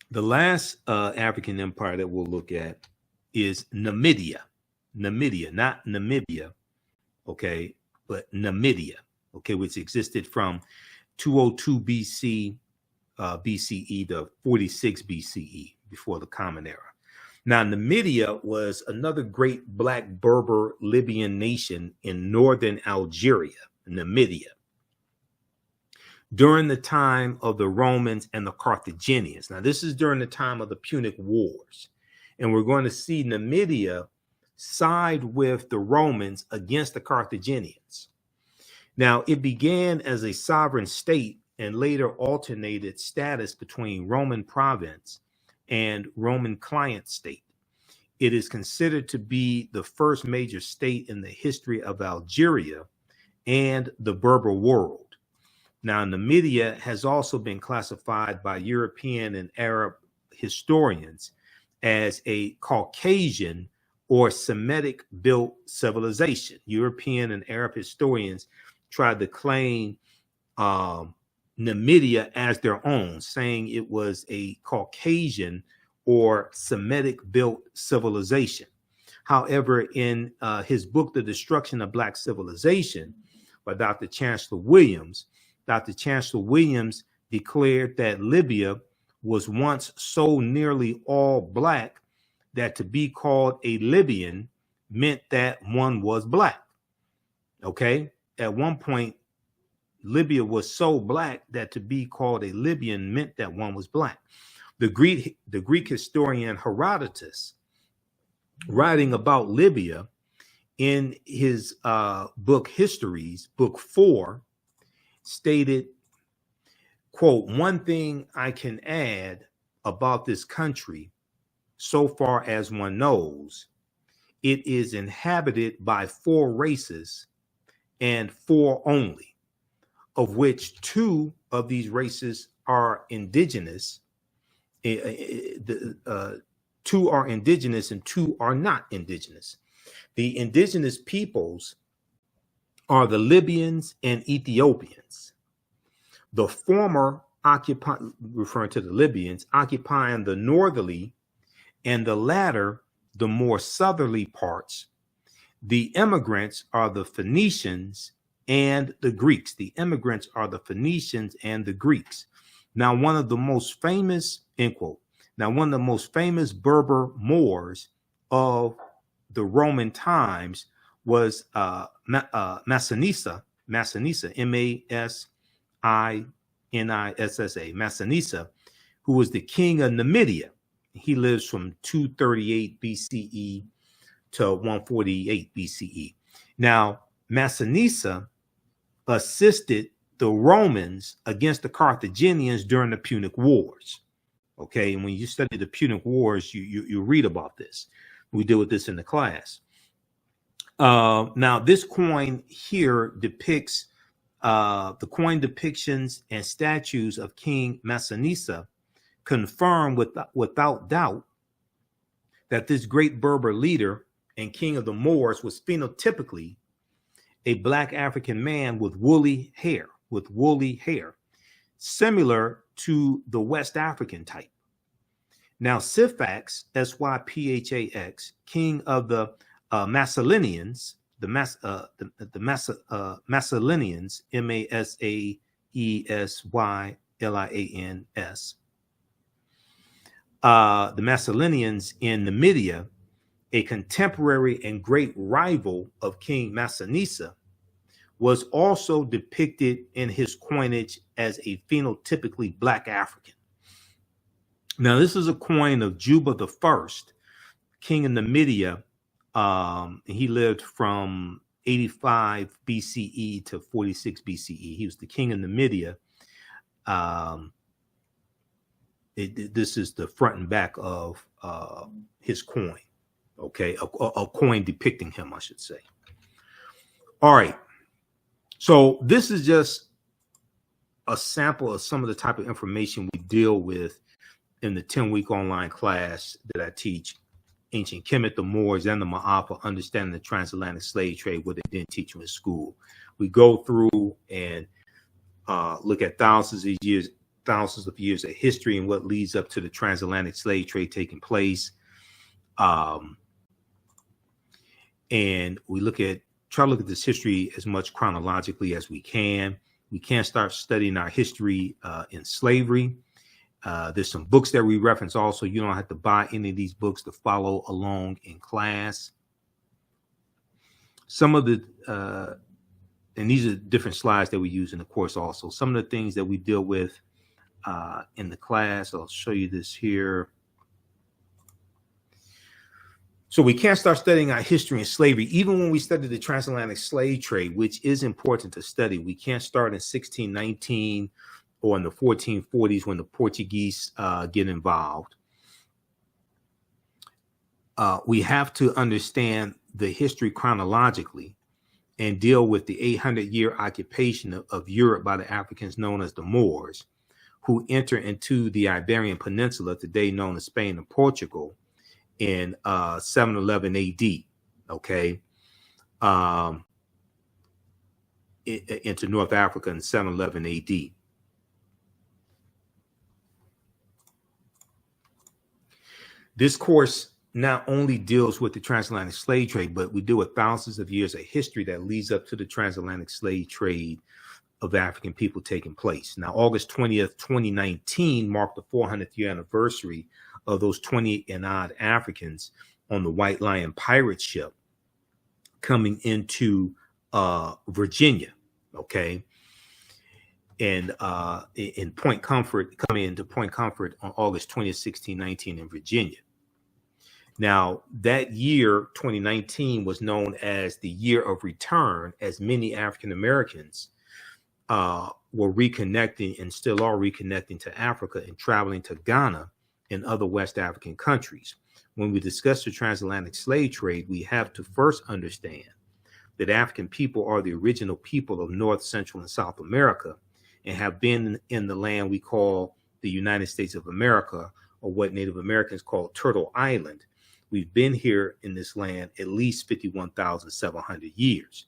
the last African empire that we'll look at is Namibia. Namibia, not Namibia, okay, but Namibia, okay, which existed from 202 BCE to 46 BCE, before the Common Era. Now, Namibia was another great Black Berber Libyan nation in northern Algeria, Namibia, during the time of the Romans and the Carthaginians. Now, this is during the time of the Punic Wars. And we're going to see Namibia side with the Romans against the Carthaginians. Now, it began as a sovereign state and later alternated status between Roman province and Roman client state. It is considered to be the first major state in the history of Algeria and the Berber world. Now, Numidia has also been classified by European and Arab historians as a Caucasian or Semitic built civilization. European and Arab historians tried to claim Numidia as their own, saying it was a Caucasian or Semitic built civilization. However, in his book, The Destruction of Black Civilization, by Dr. Chancellor Williams declared that Libya was once so nearly all black that to be called a Libyan meant that one was black. Okay? At one point, Libya was so black that to be called a Libyan meant that one was black. The Greek historian Herodotus, writing about Libya in his book Histories, book 4, stated, quote, "One thing I can add about this country, so far as one knows, it is inhabited by 4 races and 4 only, of which 2 of these races are indigenous. 2 are indigenous and 2 are not indigenous. The indigenous peoples are the Libyans and Ethiopians. The former referring to the Libyans, occupying the northerly and the latter the more southerly parts. The immigrants are the Phoenicians and the Greeks. The immigrants are the Phoenicians and the Greeks. Now, one of the most famous, end quote. Now, one of the most famous Berber Moors of the Roman times was Massinissa, Massinissa, Massinissa, who was the king of Numidia. He lives from 238 BCE to 148 BCE. Now, Massinissa assisted the Romans against the Carthaginians during the Punic Wars. Okay, and when you study the Punic Wars, you read about this. We deal with this in the class. Now, this coin here depicts the coin depictions and statues of King Massinissa confirm without doubt that this great Berber leader and king of the Moors was phenotypically a black African man with woolly hair, similar to the West African type. Now, Syphax, Syphax, king of the Massalinians, the Massalinians, Masaesylians, the Massalinians in Numidia, a contemporary and great rival of King Massinissa, was also depicted in his coinage as a phenotypically black African. Now, this is a coin of Juba I, king of Numidia. He lived from 85 BCE to 46 BCE. He was the king of Numidia. This is the front and back of his coin. Okay, a coin depicting him, I should say. All right. So this is just a sample of some of the type of information we deal with in the 10-week online class that I teach, Ancient Kemet, the Moors, and the Ma'apa, Understanding the Transatlantic Slave Trade, what they didn't teach you in school. We go through and look at thousands of years of history and what leads up to the transatlantic slave trade taking place. And we try to look at this history as much chronologically as we can. We can start studying our history in slavery. There's some books that we reference also. You don't have to buy any of these books to follow along in class. Some of the, and these are different slides that we use in the course also. Some of the things that we deal with in the class, I'll show you this here. So we can't start studying our history and slavery, even when we study the transatlantic slave trade, which is important to study. We can't start in 1619 or in the 1440s when the Portuguese get involved. We have to understand the history chronologically and deal with the 800-year occupation of Europe by the Africans known as the Moors, who enter into the Iberian Peninsula, today known as Spain and Portugal, in 711 AD, okay, into North Africa in 711 AD. This course not only deals with the transatlantic slave trade, but we deal with thousands of years of history that leads up to the transatlantic slave trade of African people taking place. Now, August 20th, 2019 marked the 400th year anniversary of those 20 and odd Africans on the White Lion pirate ship coming into Virginia, okay? And in Point Comfort, coming into Point Comfort on August 20th, 1619 in Virginia. Now, that year, 2019, was known as the year of return, as many African Americans were reconnecting and still are reconnecting to Africa and traveling to Ghana and other West African countries. When we discuss the transatlantic slave trade, we have to first understand that African people are the original people of North, Central, and South America and have been in the land we call the United States of America, or what Native Americans call Turtle Island. We've been here in this land at least 51,700 years.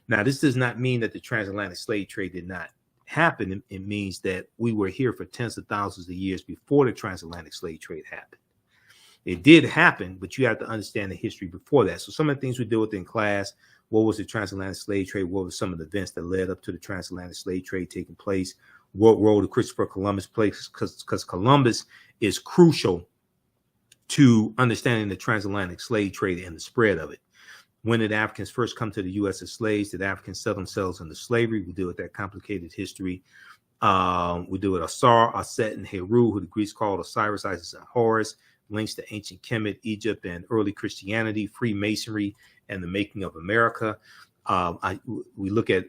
Now, this does not mean that the transatlantic slave trade did not happen. It means that we were here for tens of thousands of years before the transatlantic slave trade happened. It did happen, but you have to understand the history before that. So some of the things we deal with in class, what was the transatlantic slave trade? What were some of the events that led up to the transatlantic slave trade taking place? What role did Christopher Columbus play? Because Columbus is crucial to understanding the transatlantic slave trade and the spread of it. When did Africans first come to the U.S. as slaves? Did Africans sell themselves into slavery? We deal with that complicated history. We deal with Asar, Aset, and Heru, who the Greeks called Osiris, Isis, and Horus, links to ancient Kemet, Egypt, and early Christianity, Freemasonry, and the making of America. We look at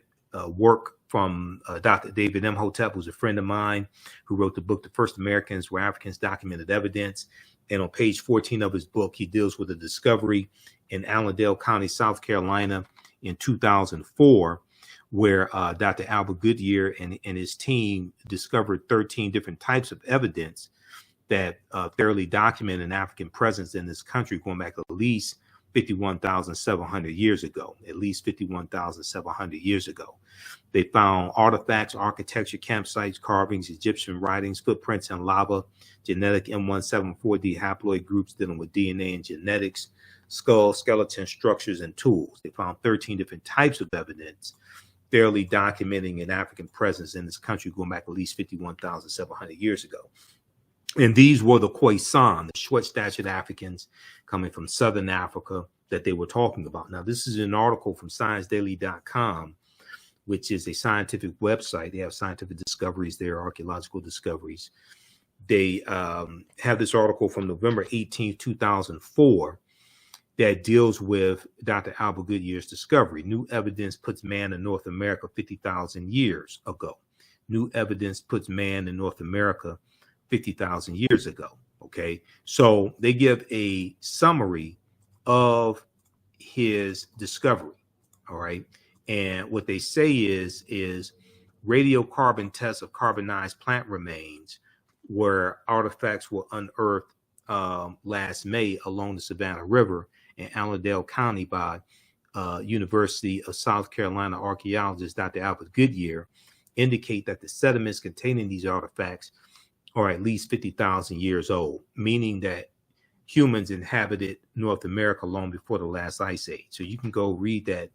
work from Dr. David Imhotep, who's a friend of mine, who wrote the book, The First Americans, where Africans documented evidence. And on page 14 of his book, he deals with a discovery in Allendale County, South Carolina in 2004, where Dr. Albert Goodyear and his team discovered 13 different types of evidence that thoroughly document an African presence in this country going back at least 51,700 years ago, at least 51,700 years ago. They found artifacts, architecture, campsites, carvings, Egyptian writings, footprints in lava, genetic M174D haploid groups dealing with DNA and genetics, skull, skeleton structures, and tools. They found 13 different types of evidence thoroughly documenting an African presence in this country going back at least 51,700 years ago. And these were the Khoisan, the short-statured Africans coming from Southern Africa that they were talking about. Now, this is an article from ScienceDaily.com, which is a scientific website. They have scientific discoveries there, archaeological discoveries. They have this article from November 18, 2004, that deals with Dr. Albert Goodyear's discovery. New evidence puts man in North America 50,000 years ago. New evidence puts man in North America 50,000 years ago. Okay, so they give a summary of his discovery. All right, and what they say is radiocarbon tests of carbonized plant remains, where artifacts were unearthed last May along the Savannah River in Allendale County by University of South Carolina archaeologist Dr. Albert Goodyear, indicate that the sediments containing these artifacts are at least 50,000 years old, meaning that humans inhabited North America long before the last ice age. So you can go read that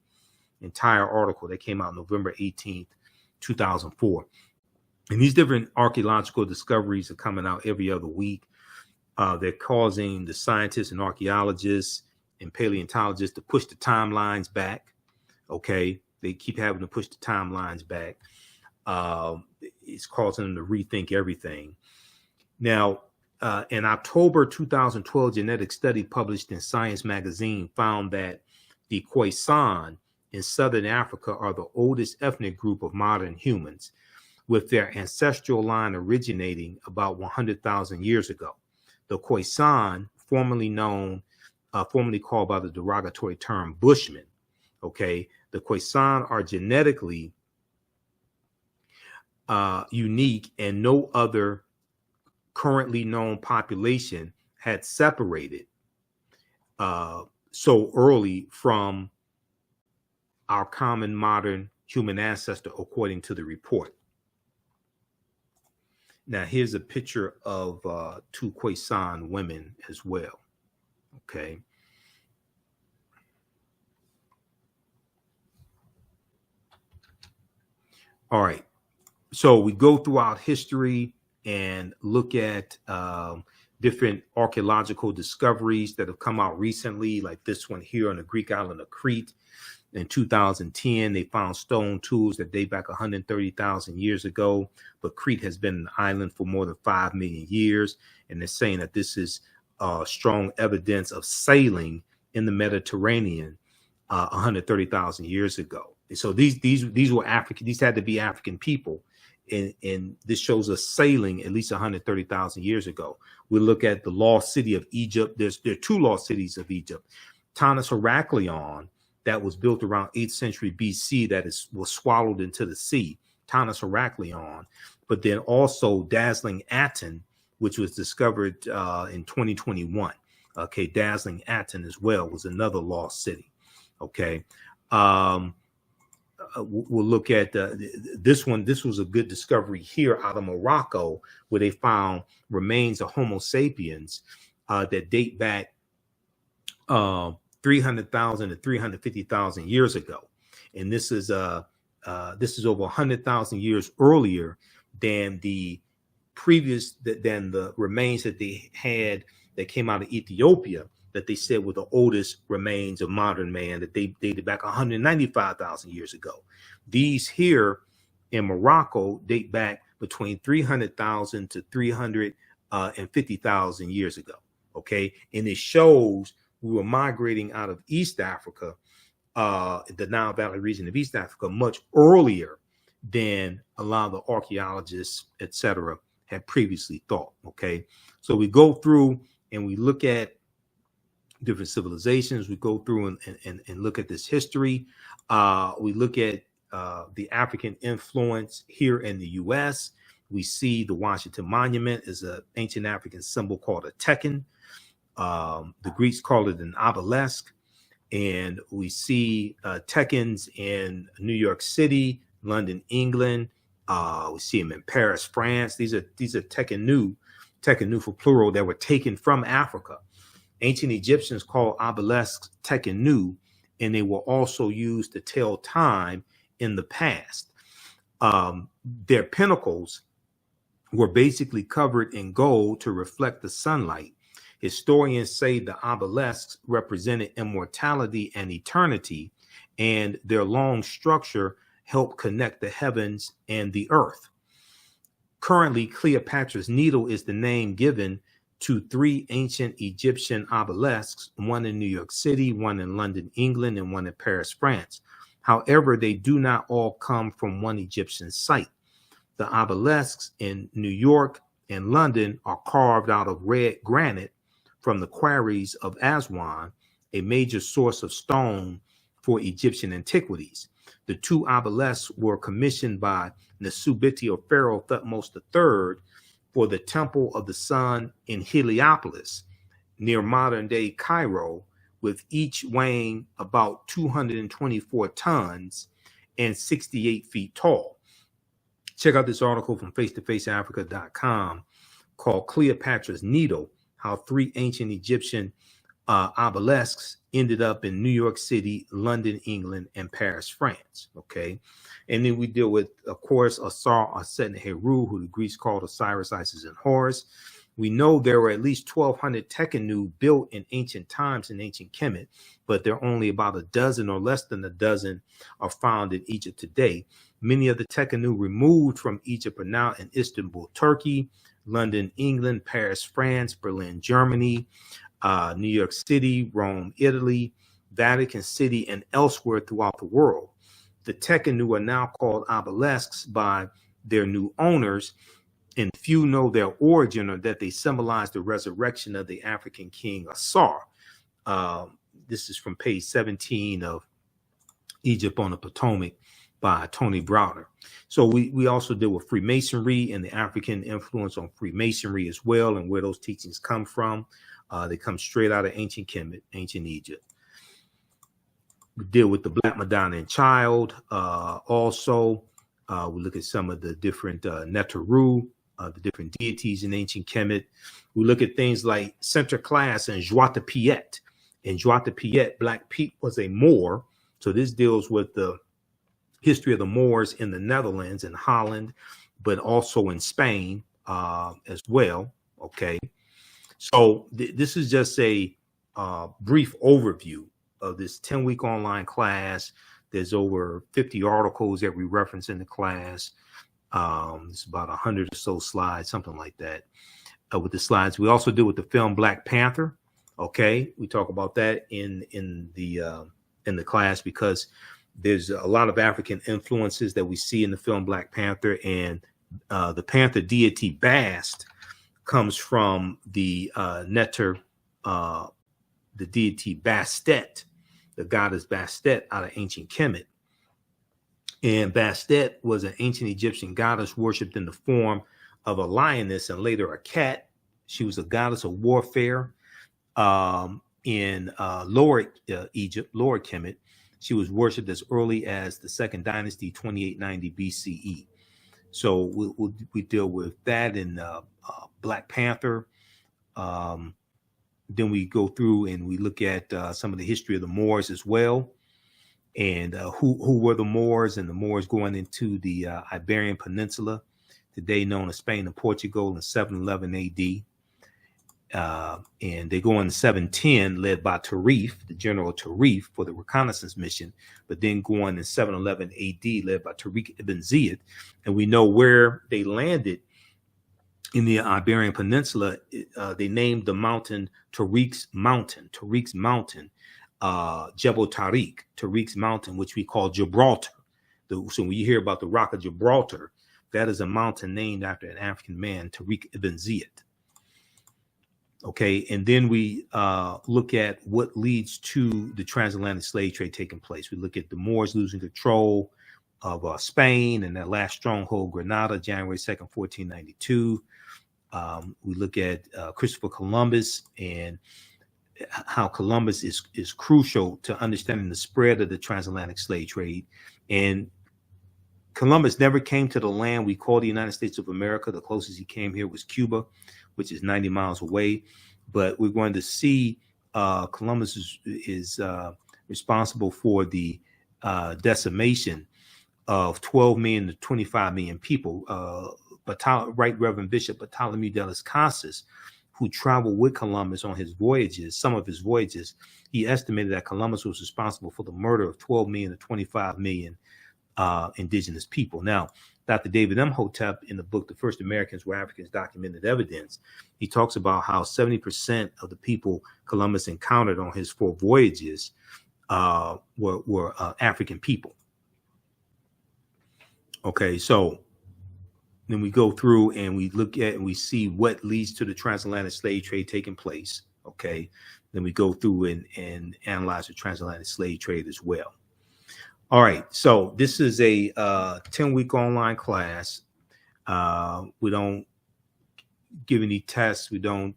entire article that came out November 18th, 2004. And these different archaeological discoveries are coming out every other week. They're causing the scientists and archaeologists and paleontologists to push the timelines back. Okay, they keep having to push the timelines back. It's causing them to rethink everything. Now, An October 2012 genetic study published in Science magazine found that the Khoisan in southern Africa are the oldest ethnic group of modern humans, with their ancestral line originating about 100,000 years ago. The Khoisan, formerly called by the derogatory term Bushmen, okay, the Khoisan are genetically unique, and no other currently known population had separated so early from our common modern human ancestor, according to the report. Now, here's a picture of two Khoisan women as well. Okay. All right. So we go throughout history and look at different archaeological discoveries that have come out recently, like this one here on the Greek island of Crete. In 2010, they found stone tools that date back 130,000 years ago, but Crete has been an island for more than 5 million years, and they're saying that this is strong evidence of sailing in the Mediterranean 130,000 years ago. And so these were African; these had to be African people, and this shows us sailing at least 130,000 years ago. We look at the lost city of Egypt. There are two lost cities of Egypt: Tanis Heraklion, that was built around 8th century BC, was swallowed into the sea, Tanis Heraklion, but then also Dazzling Aten, which was discovered in 2021. Okay, Dazzling Aten as well was another lost city. Okay, we'll look at this one. This was a good discovery here out of Morocco, where they found remains of Homo sapiens that date back 300,000 to 350,000 years ago, and this is over 100,000 years earlier than the remains that they had that came out of Ethiopia, that they said were the oldest remains of modern man, that they dated back 195,000 years ago. These here in Morocco date back between 300,000 to 350,000 years ago. Okay, and it shows we were migrating out of East Africa, the Nile Valley region of East Africa, much earlier than a lot of the archaeologists, etc., had previously thought. Okay, so we go through and we look at different civilizations. We go through and look at this history. We look at the African influence here in the U.S. We see the Washington Monument is an ancient African symbol called a tekken. The Greeks call it an obelisk, and we see tekens in New York City, London, England. We see them in Paris, France. These are tekenu for plural, that were taken from Africa. Ancient Egyptians called obelisks tekenu, and they were also used to tell time in the past. Their pinnacles were basically covered in gold to reflect the sunlight. Historians say the obelisks represented immortality and eternity, and their long structure helped connect the heavens and the earth. Currently, Cleopatra's Needle is the name given to 3 ancient Egyptian obelisks, one in New York City, one in London, England, and one in Paris, France. However, they do not all come from one Egyptian site. The obelisks in New York and London are carved out of red granite from the quarries of Aswan, a major source of stone for Egyptian antiquities. The 2 obelisks were commissioned by Nesubiti or Pharaoh Thutmose III for the Temple of the Sun in Heliopolis, near modern-day Cairo, with each weighing about 224 tons and 68 feet tall. Check out this article from face-to-faceafrica.com called Cleopatra's Needle, how 3 ancient Egyptian obelisks ended up in New York City, London, England, and Paris, France. Okay. And then we deal with, of course, Asar, Aset, and Heru, who the Greeks called Osiris, Isis, and Horus. We know there were at least 1,200 tekenu built in ancient times in ancient Kemet, but there are only about a dozen or less than a dozen are found in Egypt today. Many of the tekenu removed from Egypt are now in Istanbul, Turkey, London, England, Paris, France, Berlin, Germany, New York City, Rome, Italy, Vatican City, and elsewhere throughout the world. The Tekhenu are now called obelisks by their new owners, and few know their origin or that they symbolize the resurrection of the African king Asar. This is from page 17 of Egypt on the Potomac by Tony Browder. So we also deal with Freemasonry and the African influence on Freemasonry as well, and where those teachings come from. They come straight out of ancient Kemet, ancient Egypt. We deal with the Black Madonna and Child. Also, we look at some of the different Neteru, the different deities in ancient Kemet. We look at things like Sinterklaas and Zwarte Piet. In Zwarte Piet, Black Piet was a Moor. So this deals with the history of the Moors in the Netherlands and Holland, but also in Spain as well. Okay. So this is just a brief overview of this 10-week online class. There's over 50 articles that we reference in the class. It's about 100 or so slides, something like that. With the slides, we also deal with the film Black Panther. Okay, we talk about that in the class because there's a lot of African influences that we see in the film Black Panther, and the Panther deity Bast comes from the Neter, the deity Bastet, the goddess Bastet out of ancient Kemet. And Bastet was an ancient Egyptian goddess worshipped in the form of a lioness and later a cat. She was a goddess of warfare. In Lower Egypt, Lower Kemet, she was worshipped as early as the Second Dynasty, 2890 BCE. So we deal with that in Black Panther. Then we go through and we look at some of the history of the Moors as well, and who were the Moors, and the Moors going into the Iberian Peninsula, today known as Spain and Portugal, in 711 AD. And they go in 710, led by Tarif, the General Tarif, for the reconnaissance mission, but then go on in 711 AD, led by Tariq ibn Ziyad. And we know where they landed in the Iberian Peninsula. They named the mountain Tariq's Mountain, Jebel Tariq, Tariq's Mountain, which we call Gibraltar. So when you hear about the Rock of Gibraltar, that is a mountain named after an African man, Tariq ibn Ziyad. Okay, and then we look at what leads to the transatlantic slave trade taking place. We look at the Moors losing control of Spain and their last stronghold, Granada, January 2nd, 1492. We look at Christopher Columbus and how Columbus is crucial to understanding the spread of the transatlantic slave trade. And Columbus never came to the land we call the United States of America. The closest he came here was Cuba, which is 90 miles away. But we're going to see Columbus is responsible for the decimation of 12 million to 25 million people. Right Reverend Bishop Bartholomew de las Casas, who traveled with Columbus on his voyages, some of his voyages, he estimated that Columbus was responsible for the murder of 12 million to 25 million indigenous people. Now, Dr. David Imhotep, in the book, The First Americans Were Africans, Documented Evidence, he talks about how 70% of the people Columbus encountered on his 4 voyages were African people. Okay, so then we go through and we look at and we see what leads to the transatlantic slave trade taking place. Okay, then we go through and analyze the transatlantic slave trade as well. All right, so this is a 10-week online class. We don't give any tests. We don't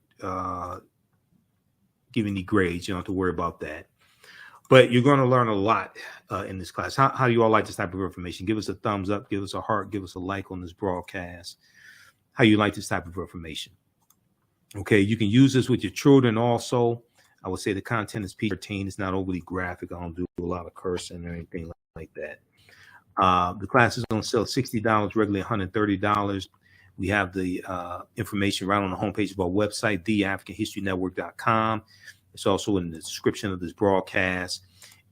give any grades. You don't have to worry about that. But you're going to learn a lot in this class. How do you all like this type of information? Give us a thumbs up. Give us a heart. Give us a like on this broadcast. How you like this type of information? Okay, you can use this with your children also. I would say the content is PG-13. It's not overly graphic. I don't do a lot of cursing or anything like that. The class is on sale $60, regularly $130. We have the information right on the homepage of our website, theafricanhistorynetwork.com. It's also in the description of this broadcast.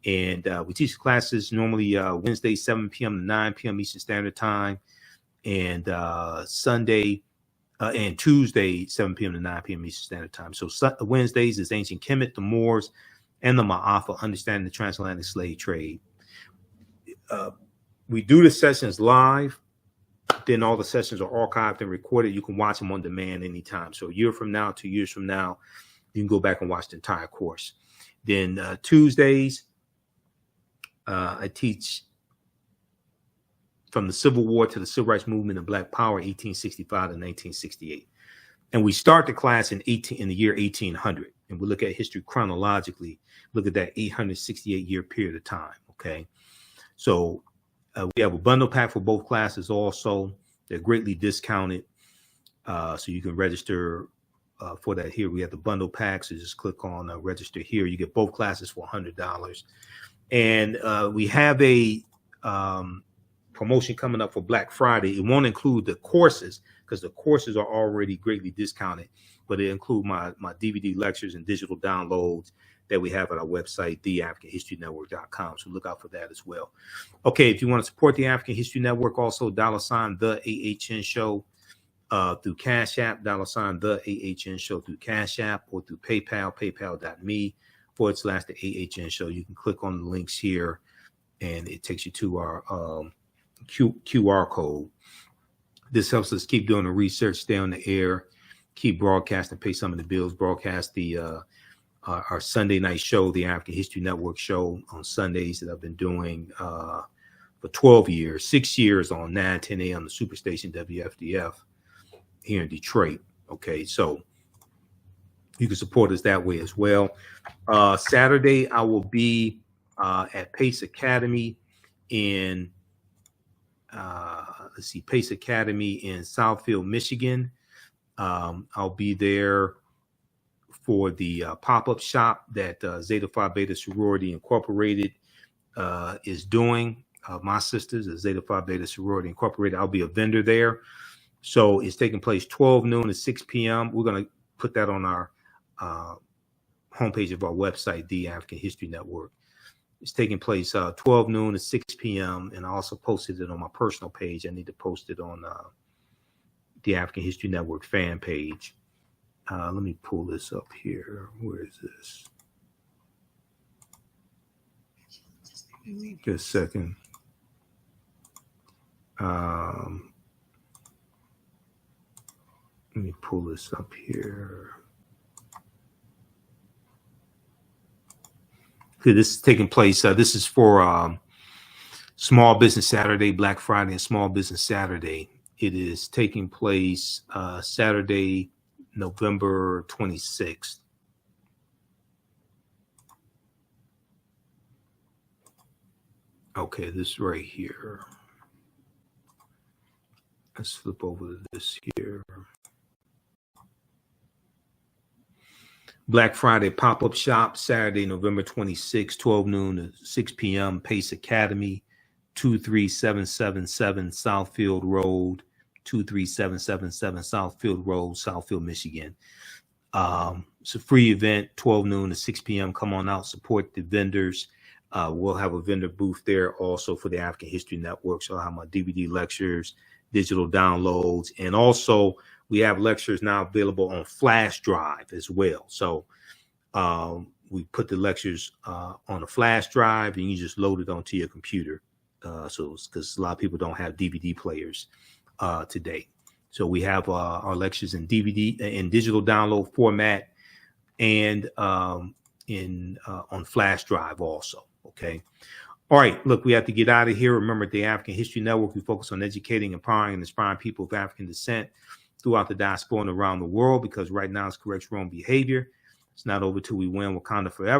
And we teach classes normally Wednesday, 7 p.m. to 9 p.m. Eastern Standard Time. And Sunday, and Tuesday, 7 p.m. to 9 p.m. Eastern Standard Time. So Wednesdays is Ancient Kemet, the Moors, and the Ma'afa, Understanding the Transatlantic Slave Trade. We do the sessions live. Then all the sessions are archived and recorded. You can watch them on demand anytime. So a year from now, 2 years from now, you can go back and watch the entire course. Then Tuesdays, I teach from the Civil War to the Civil Rights Movement and Black Power, 1865 to 1968. And we start the class in the year 1800. And we look at history chronologically, look at that 868-year period of time, okay? So we have a bundle pack for both classes also. They're greatly discounted, so you can register for that here. We have the bundle pack, so just click on register here. You get both classes for $100. And we have a promotion coming up for Black Friday. It won't include the courses because the courses are already greatly discounted, but it includes my DVD lectures and digital downloads that we have at our website, theafricanhistorynetwork.com. So look out for that as well. Okay, if you want to support the African History Network, also $, the AHN Show through Cash App, $, the AHN Show through Cash App, or through PayPal, paypal.me/the AHN Show. You can click on the links here, and it takes you to our QR code. This helps us keep doing the research, stay on the air, keep broadcasting, pay some of the bills, broadcast the our Sunday night show, the African History Network show on Sundays that I've been doing for 12 years, 6 years on 9-10 a.m. the Superstation WFDF here in Detroit. Okay, so you can support us that way as well. Saturday, I will be at Pace Academy in Pace Academy in Southfield, Michigan. I'll be there for the pop-up shop that Zeta Phi Beta Sorority Incorporated is doing. My sisters at Zeta Phi Beta Sorority Incorporated. I'll be a vendor there. So it's taking place 12 noon to 6 p.m. We're going to put that on our homepage of our website, The African History Network. It's taking place 12 noon to 6 p.m. And I also posted it on my personal page. I need to post it on the African History Network fan page. Let me pull this up here. Where is this? Just a second. Let me pull this up here. Okay, this is taking place. This is for Small Business Saturday, Black Friday, and Small Business Saturday. It is taking place Saturday, November 26th. Okay, this right here. Let's flip over to this here. Black Friday pop-up shop, Saturday, November 26th, 12 noon to 6 p.m. Pace Academy, 23777 Southfield Road, 23777 Southfield Road, Southfield, Michigan. It's a free event, 12 noon to 6 p.m. Come on out, support the vendors. We'll have a vendor booth there also for the African History Network. So I'll have my DVD lectures, digital downloads, and also we have lectures now available on flash drive as well. So we put the lectures on a flash drive, and you just load it onto your computer. So because a lot of people don't have DVD players today. So we have our lectures in DVD in digital download format and on flash drive also. Okay. All right. Look, we have to get out of here. Remember, at the African History Network, we focus on educating, empowering, and inspiring people of African descent throughout the diaspora and around the world, because right now it's correct wrong behavior. It's not over till we win. Wakanda forever.